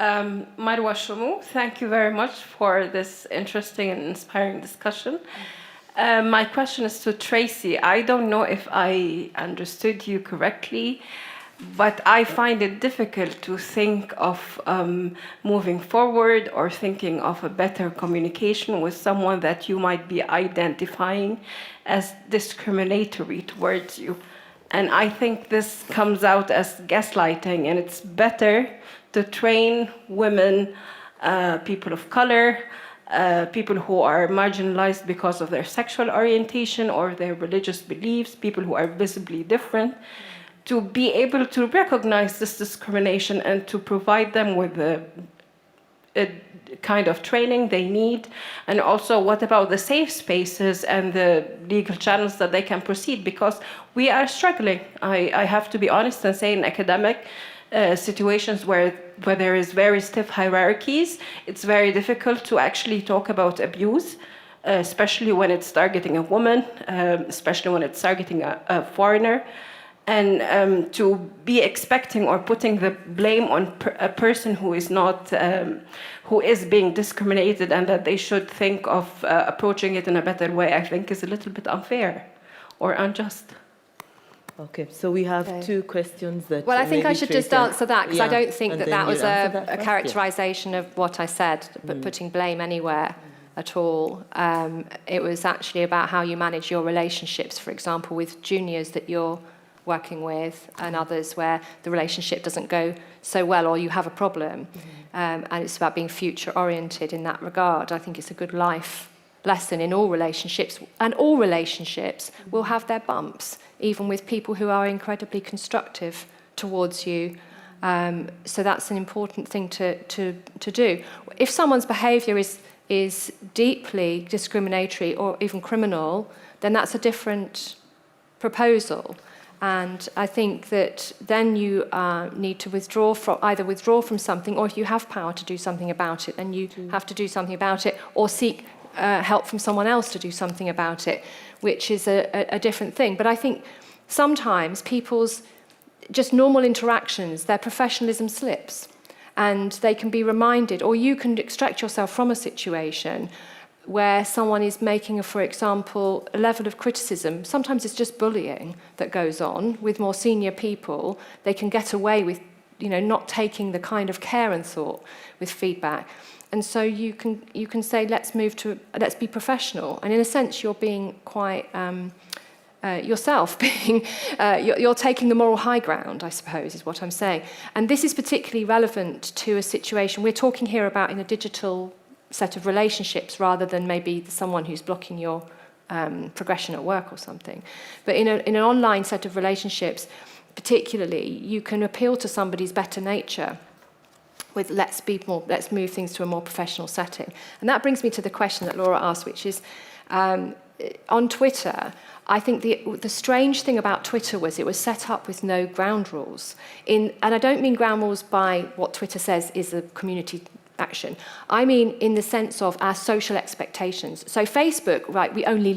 Marwa Shumu, thank you very much for this interesting and inspiring discussion. My question is to Tracey. I don't know if I understood you correctly, but I find it difficult to think of moving forward or thinking of a better communication with someone that you might be identifying as discriminatory towards you. And I think this comes out as gaslighting, and it's better to train women, people of color, people who are marginalized because of their sexual orientation or their religious beliefs, people who are visibly different, to be able to recognize this discrimination and to provide them with a kind of training they need. And also, what about the safe spaces and the legal channels that they can proceed? Because we are struggling. I have to be honest and say, in academic situations where there is very stiff hierarchies, it's very difficult to actually talk about abuse, especially when it's targeting a woman, especially when it's targeting a foreigner. And to be expecting or putting the blame on a person who is not, who is being discriminated, and that they should think of approaching it in a better way, I think is a little bit unfair or unjust. Okay, so we have 2 questions that. Well, I think I should just answer that, because I don't think and that then that was you answer that a first, characterization of what I said, but putting blame anywhere at all. It was actually about how you manage your relationships, for example, with juniors that you're working with and others where the relationship doesn't go so well or you have a problem. And it's about being future-oriented in that regard. I think it's a good life lesson in all relationships, and all relationships will have their bumps, even with people who are incredibly constructive towards you. So that's an important thing to do. If someone's behaviour is deeply discriminatory or even criminal, then that's a different proposal. And I think that then you need to withdraw from something, or if you have power to do something about it, then you have to do something about it, or seek help from someone else to do something about it, which is a different thing. But I think sometimes people's just normal interactions, their professionalism slips, and they can be reminded, or you can extract yourself from a situation where someone is making, for example, a level of criticism. Sometimes it's just bullying that goes on with more senior people. They can get away with, not taking the kind of care and thought with feedback. And so you can say, let's be professional. And in a sense, you're being quite yourself, you're taking the moral high ground, I suppose, is what I'm saying. And this is particularly relevant to a situation we're talking here about in a digital set of relationships, rather than maybe someone who's blocking your progression at work or something. But in an online set of relationships, particularly, you can appeal to somebody's better nature with let's move things to a more professional setting. And that brings me to the question that Laura asked, which is on Twitter. I think the strange thing about Twitter was it was set up with no ground rules. And I don't mean ground rules by what Twitter says is a community action. I mean in the sense of our social expectations. So Facebook, right, we only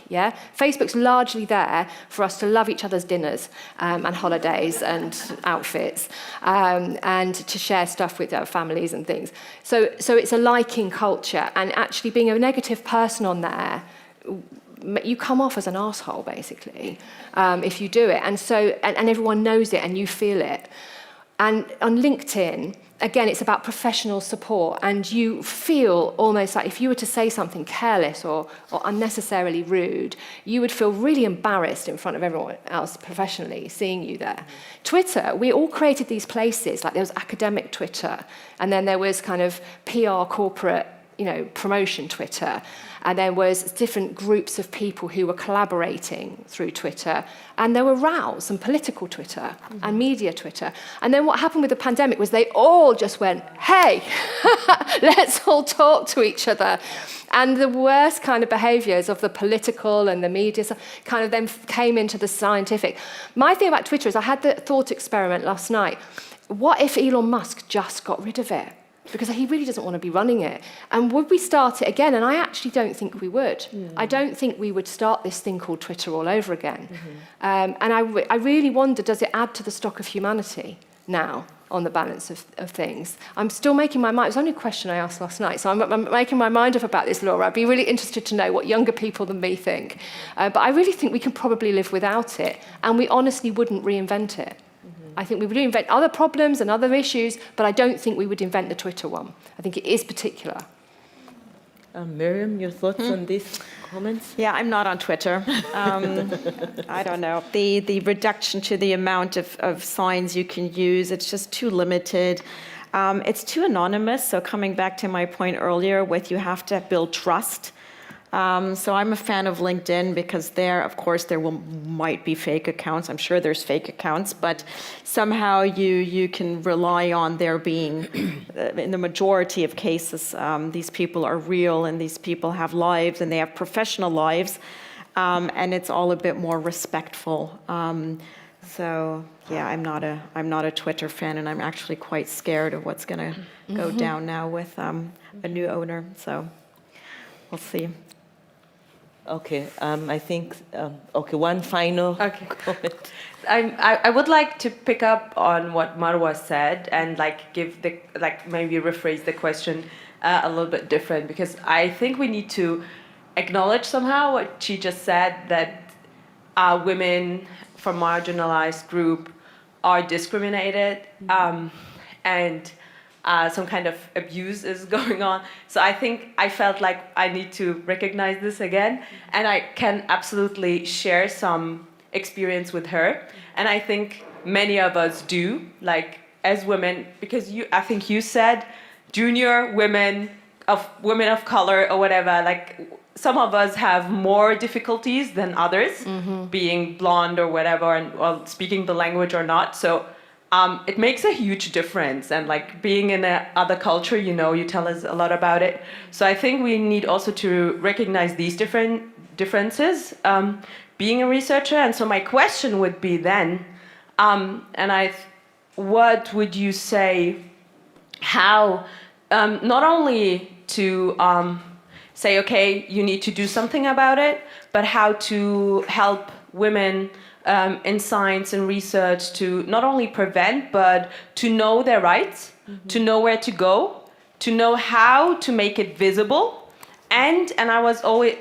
yeah? Facebook's largely there for us to love each other's dinners and holidays and outfits and to share stuff with our families and things. So it's a liking culture, and actually being a negative person on there, you come off as an asshole, basically, if you do it. And so, and everyone knows it and you feel it. And on LinkedIn, again, it's about professional support, and you feel almost like if you were to say something careless or unnecessarily rude, you would feel really embarrassed in front of everyone else professionally seeing you there. Twitter, we all created these places, like there was academic Twitter, and then there was kind of PR corporate, promotion Twitter. and there was different groups of people who were collaborating through Twitter, and there were rows and political Twitter and media Twitter. And then what happened with the pandemic was they all just went, hey, let's all talk to each other. And the worst kind of behaviours of the political and the media kind of then came into the scientific. My thing about Twitter is I had the thought experiment last night. What if Elon Musk just got rid of it? Because he really doesn't want to be running it. And would we start it again? And I actually don't think we would. I don't think we would start this thing called Twitter all over again. And I really wonder, does it add to the stock of humanity now on the balance of things? I'm still making my mind. It was only a question I asked last night, so I'm making my mind up about this, Laura. I'd be really interested to know what younger people than me think. But I really think we can probably live without it, and we honestly wouldn't reinvent it. I think we would invent other problems and other issues, but I don't think we would invent the Twitter one. I think it is particular. Miriam, your thoughts on these comments? Yeah, I'm not on Twitter. I don't know. The reduction to the amount of signs you can use, it's just too limited. It's too anonymous. So coming back to my point earlier with you have to build trust. So I'm a fan of LinkedIn because there, of course, might be fake accounts. I'm sure there's fake accounts, but somehow you can rely on there being, in the majority of cases, these people are real and these people have lives and they have professional lives, and it's all a bit more respectful. So yeah, I'm not a Twitter fan, and I'm actually quite scared of what's going to go down now with a new owner. So we'll see. Okay, I think, one final comment. I would like to pick up on what Marwa said and maybe rephrase the question a little bit different, because I think we need to acknowledge somehow what she just said, that women from marginalized group are discriminated and some kind of abuse is going on. So I felt like I need to recognize this again. And I can absolutely share some experience with her. And I think many of us do, like as women, because I think you said junior women of color or whatever, like some of us have more difficulties than others, being blonde or whatever, or speaking the language or not. So it makes a huge difference, and like being in other culture, you tell us a lot about it. So I think we need also to recognize these different differences, being a researcher. And so my question would be then, what would you say, how, not only to say, okay, you need to do something about it, but how to help women in science and research to not only prevent, but to know their rights, to know where to go, to know how to make it visible. And I was always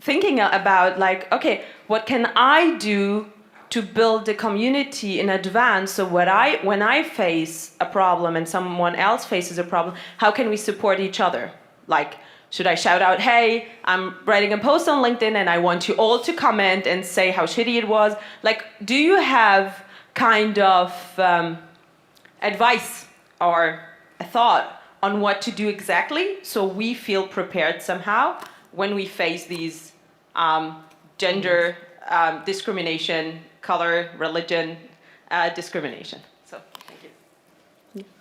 thinking about like, okay, what can I do to build a community in advance? So when I face a problem and someone else faces a problem, how can we support each other? Like, should I shout out, hey, I'm writing a post on LinkedIn and I want you all to comment and say how shitty it was? Like, do you have kind of advice or a thought on what to do exactly so we feel prepared somehow when we face these gender discrimination, color, religion discrimination? So, thank you.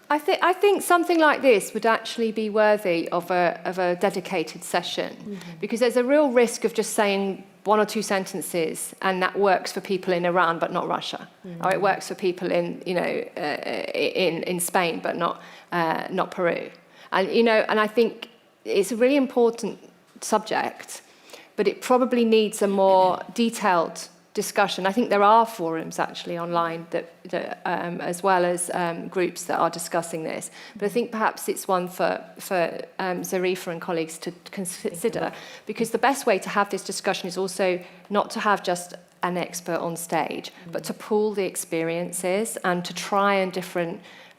I think something like this would actually be worthy of a dedicated session, because there's a real risk of just saying one or two sentences and that works for people in Iran but not Russia, or it works for people in in Spain but not Peru, and I think it's a really important subject, but it probably needs a more detailed discussion. I think there are forums actually online that as well as groups that are discussing this. But I think perhaps it's one for Zarifa and colleagues to consider, because the best way to have this discussion is also not to have just an expert on stage, but to pool the experiences and to try and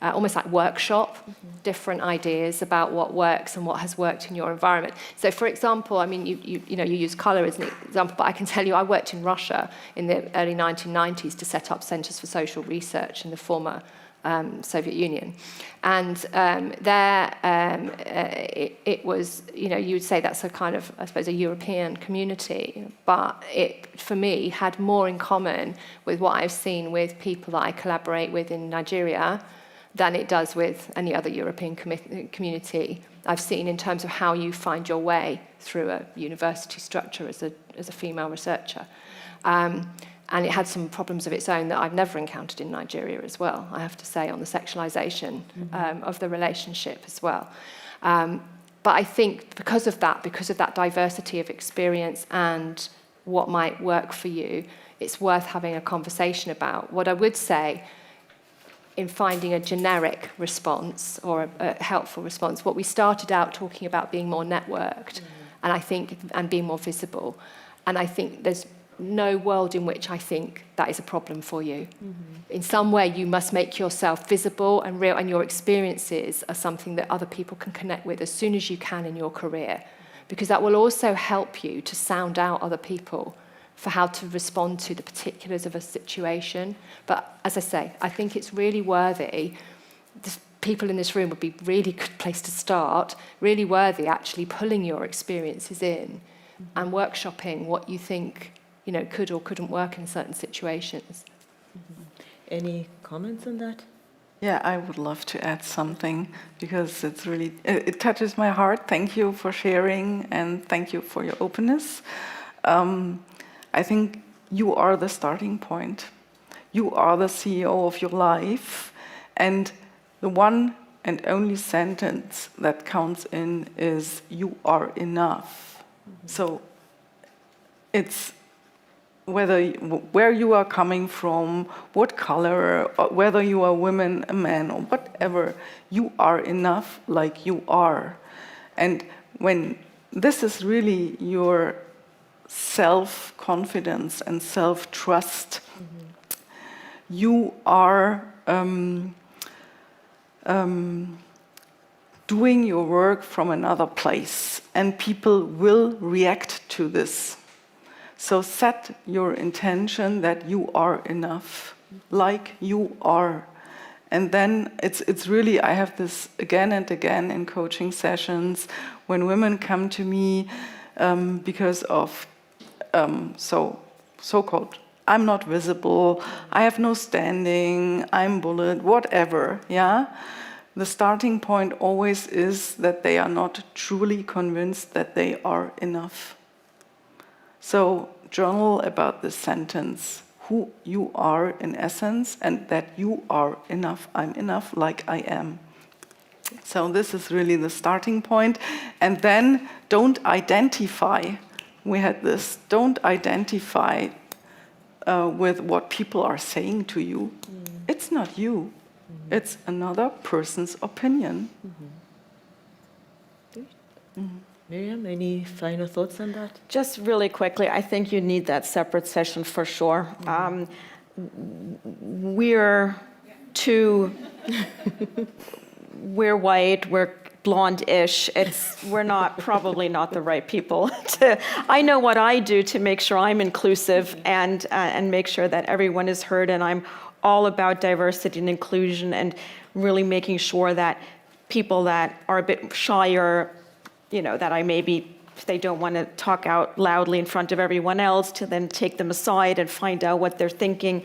almost like workshop different ideas about what works and what has worked in your environment. So, for example, I mean, you use colour as an example, but I can tell you I worked in Russia in the early 1990s to set up centres for social research in the former Soviet Union. And it was, you would say that's a kind of, I suppose, a European community, but it, for me, had more in common with what I've seen with people that I collaborate with in Nigeria than it does with any other European community I've seen in terms of how you find your way through a university structure as a female researcher. And it had some problems of its own that I've never encountered in Nigeria as well, I have to say, on the sexualization of the relationship as well. But I think because of that diversity of experience and what might work for you, it's worth having a conversation about. What I would say, in finding a generic response or a helpful response, what we started out talking about being more networked, and being more visible. And I think there's no world in which I think that is a problem for you. In some way, you must make yourself visible and real, and your experiences are something that other people can connect with as soon as you can in your career, because that will also help you to sound out other people for how to respond to the particulars of a situation. But as I say, I think it's really worthy. People in this room would be a really good place to start, really worthy actually pulling your experiences in and workshopping what you think could or couldn't work in certain situations. Any comments on that? Yeah, I would love to add something because it's really, it touches my heart. Thank you for sharing and thank you for your openness. I think you are the starting point. You are the CEO of your life, and the one and only sentence that counts in is you are enough. So it's where you are coming from, what color, whether you are a woman, a man, or whatever, you are enough like you are. And when this is really your self-confidence and self-trust, you are doing your work from another place, and people will react to this. So set your intention that you are enough, like you are. And then it's really, I have this again and again in coaching sessions when women come to me because of so-called, I'm not visible, I have no standing, I'm bullied, whatever, yeah? The starting point always is that they are not truly convinced that they are enough. So journal about this sentence, who you are in essence, and that you are enough. I'm enough like I am. So this is really the starting point. And then don't identify. We had this, don't identify with what people are saying to you. It's not you. It's another person's opinion. Miriam, any final thoughts on that? Just really quickly, I think you need that separate session for sure. We're white, we're blonde-ish. We're probably not the right people. I know what I do to make sure I'm inclusive and make sure that everyone is heard, and I'm all about diversity and inclusion and really making sure that people that are a bit shyer, that I maybe, if they don't want to talk out loudly in front of everyone else, to then take them aside and find out what they're thinking.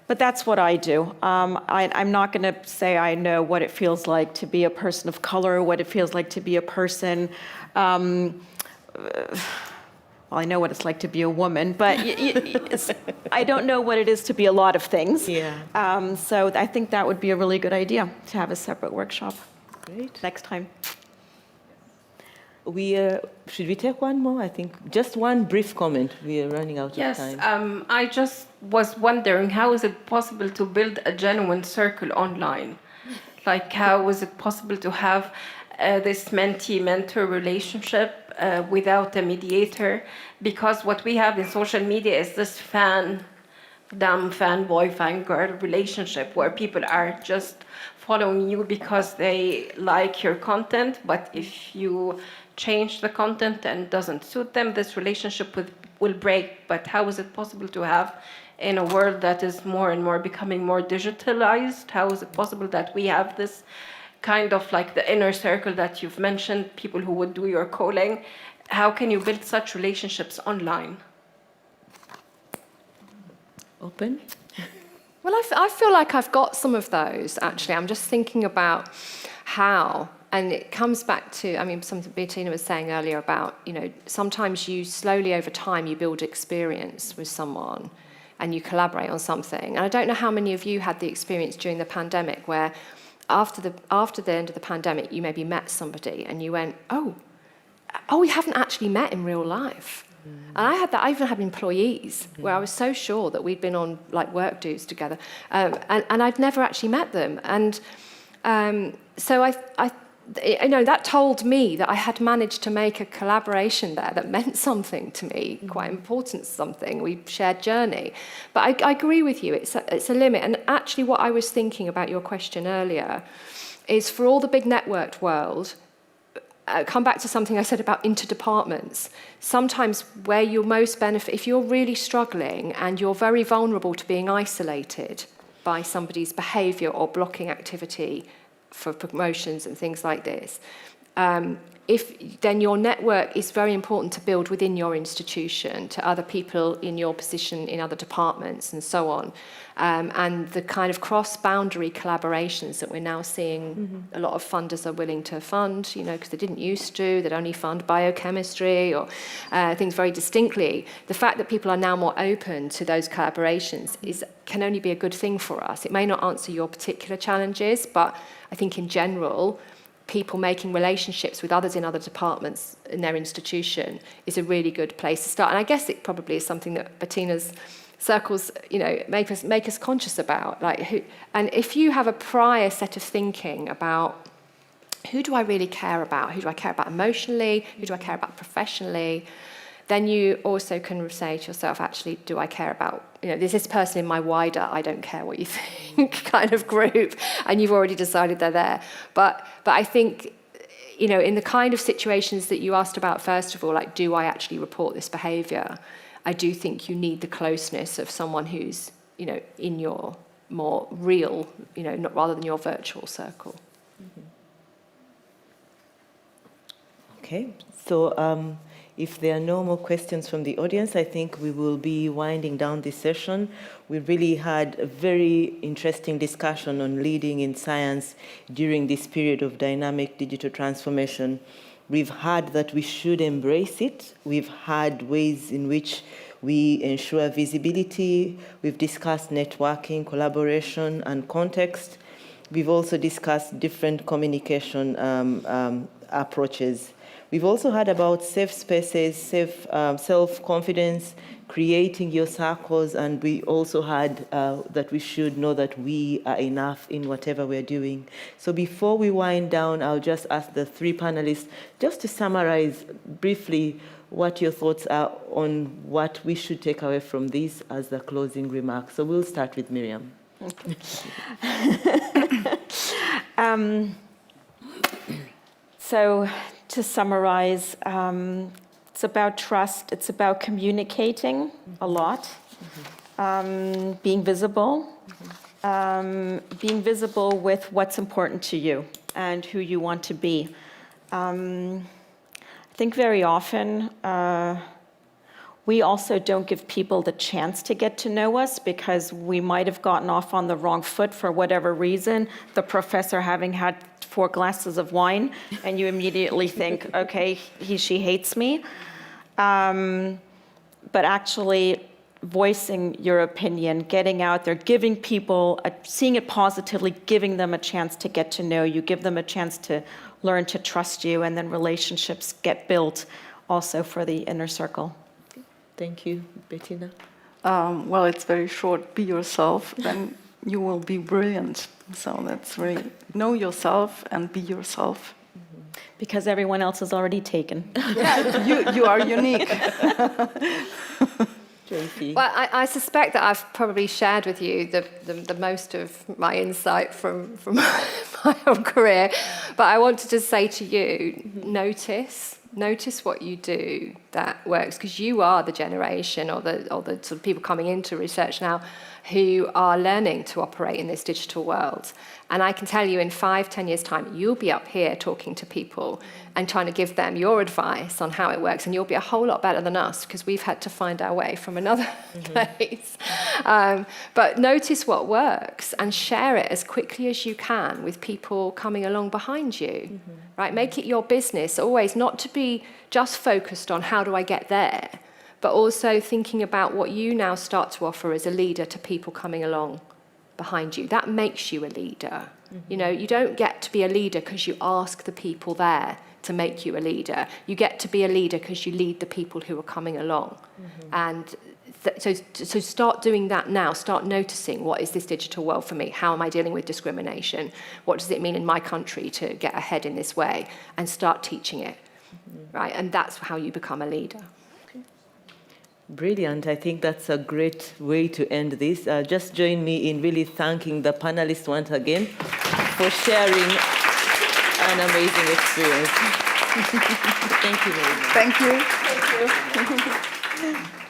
But that's what I do. I'm not going to say I know what it feels like to be a person of color, what it feels like to be a person. Well, I know what it's like to be a woman, but I don't know what it is to be a lot of things. Yeah. So I think that would be a really good idea to have a separate workshop. Great. Next time. Should we take one more? I think just one brief comment. We are running out of time. Yes, I just was wondering, how is it possible to build a genuine circle online? Like, how is it possible to have this mentee-mentor relationship without a mediator? Because what we have in social media is this fanboy, fangirl relationship where people are just following you because they like your content, but if you change the content and doesn't suit them, this relationship will break. But how is it possible to have in a world that is more and more becoming more digitalized? How is it possible that we have this kind of like the inner circle that you've mentioned, people who would do your calling? How can you build such relationships online? Open? Well, I feel like I've got some of those, actually. I'm just thinking about how, and it comes back to, I mean, something Bettina was saying earlier about, you know, sometimes you slowly over time, you build experience with someone and you collaborate on something. And I don't know how many of you had the experience during the pandemic where after the end of the pandemic, you maybe met somebody and you went, oh, we haven't actually met in real life. And I had that. I even had employees where I was so sure that we'd been on like work dues together, and I'd never actually met them. And so I, you know, that told me that I had managed to make a collaboration there that meant something to me, quite important something. We shared journey. But I agree with you. It's a limit. And actually, what I was thinking about your question earlier is for all the big networked world. Come back to something I said about interdepartments. Sometimes where you'll most benefit, if you're really struggling and you're very vulnerable to being isolated by somebody's behaviour or blocking activity for promotions and things like this, then your network is very important to build within your institution, to other people in your position in other departments and so on. And the kind of cross-boundary collaborations that we're now seeing, a lot of funders are willing to fund, you know, because they didn't used to, they'd only fund biochemistry or things very distinctly. The fact that people are now more open to those collaborations can only be a good thing for us. It may not answer your particular challenges, but I think in general, people making relationships with others in other departments in their institution is a really good place to start. And I guess it probably is something that Bettina's circles, you know, make us conscious about. And if you have a prior set of thinking about who do I really care about? Who do I care about emotionally? Who do I care about professionally? Then you also can say to yourself, actually, do I care about, you know, there's this person in my wider, I don't care what you think kind of group, and you've already decided they're there. But I think, you know, in the kind of situations that you asked about, first of all, like, do I actually report this behaviour? I do think you need the closeness of someone who's, you know, in your more real, you know, not rather than your virtual circle. Okay, so if there are no more questions from the audience, I think we will be winding down this session. We really had a very interesting discussion on leading in science during this period of dynamic digital transformation. We've heard that we should embrace it. We've had ways in which we ensure visibility. We've discussed networking, collaboration, and context. We've also discussed different communication approaches. We've also heard about safe spaces, self-confidence, creating your circles, and we also heard that we should know that we are enough in whatever we're doing. So before we wind down, I'll just ask the three panelists just to summarize briefly what your thoughts are on what we should take away from this as the closing remarks. So we'll start with Miriam. Okay. So to summarize, it's about trust, it's about communicating a lot, being visible with what's important to you and who you want to be. I think very often we also don't give people the chance to get to know us because we might have gotten off on the wrong foot for whatever reason, the professor having had 4 glasses of wine, and you immediately think, okay, she hates me. But actually voicing your opinion, getting out there, giving people, seeing it positively, giving them a chance to get to know you, give them a chance to learn to trust you, and then relationships get built also for the inner circle. Thank you, Bettina. Well, it's very short. Be yourself, then you will be brilliant. So that's really, know yourself and be yourself. Because everyone else is already taken. Yeah, you are unique. Tracey. Well, I suspect that I've probably shared with you the most of my insight from my whole career. But I want to just say to you, notice what you do. that works, because you are the generation or the sort of people coming into research now who are learning to operate in this digital world. And I can tell you in 5-10 years' time, you'll be up here talking to people and trying to give them your advice on how it works, and you'll be a whole lot better than us because we've had to find our way from another place. But notice what works and share it as quickly as you can with people coming along behind you, right? Make it your business always not to be just focused on how do I get there, but also thinking about what you now start to offer as a leader to people coming along behind you. That makes you a leader. You know, you don't get to be a leader because you ask the people there to make you a leader. You get to be a leader because you lead the people who are coming along. And so start doing that now. Start noticing, what is this digital world for me? How am I dealing with discrimination? What does it mean in my country to get ahead in this way? And start teaching it, right? And that's how you become a leader. Brilliant. I think that's a great way to end this. Just join me in really thanking the panelists once again for sharing an amazing experience. Thank you very much. Thank you. Thank you.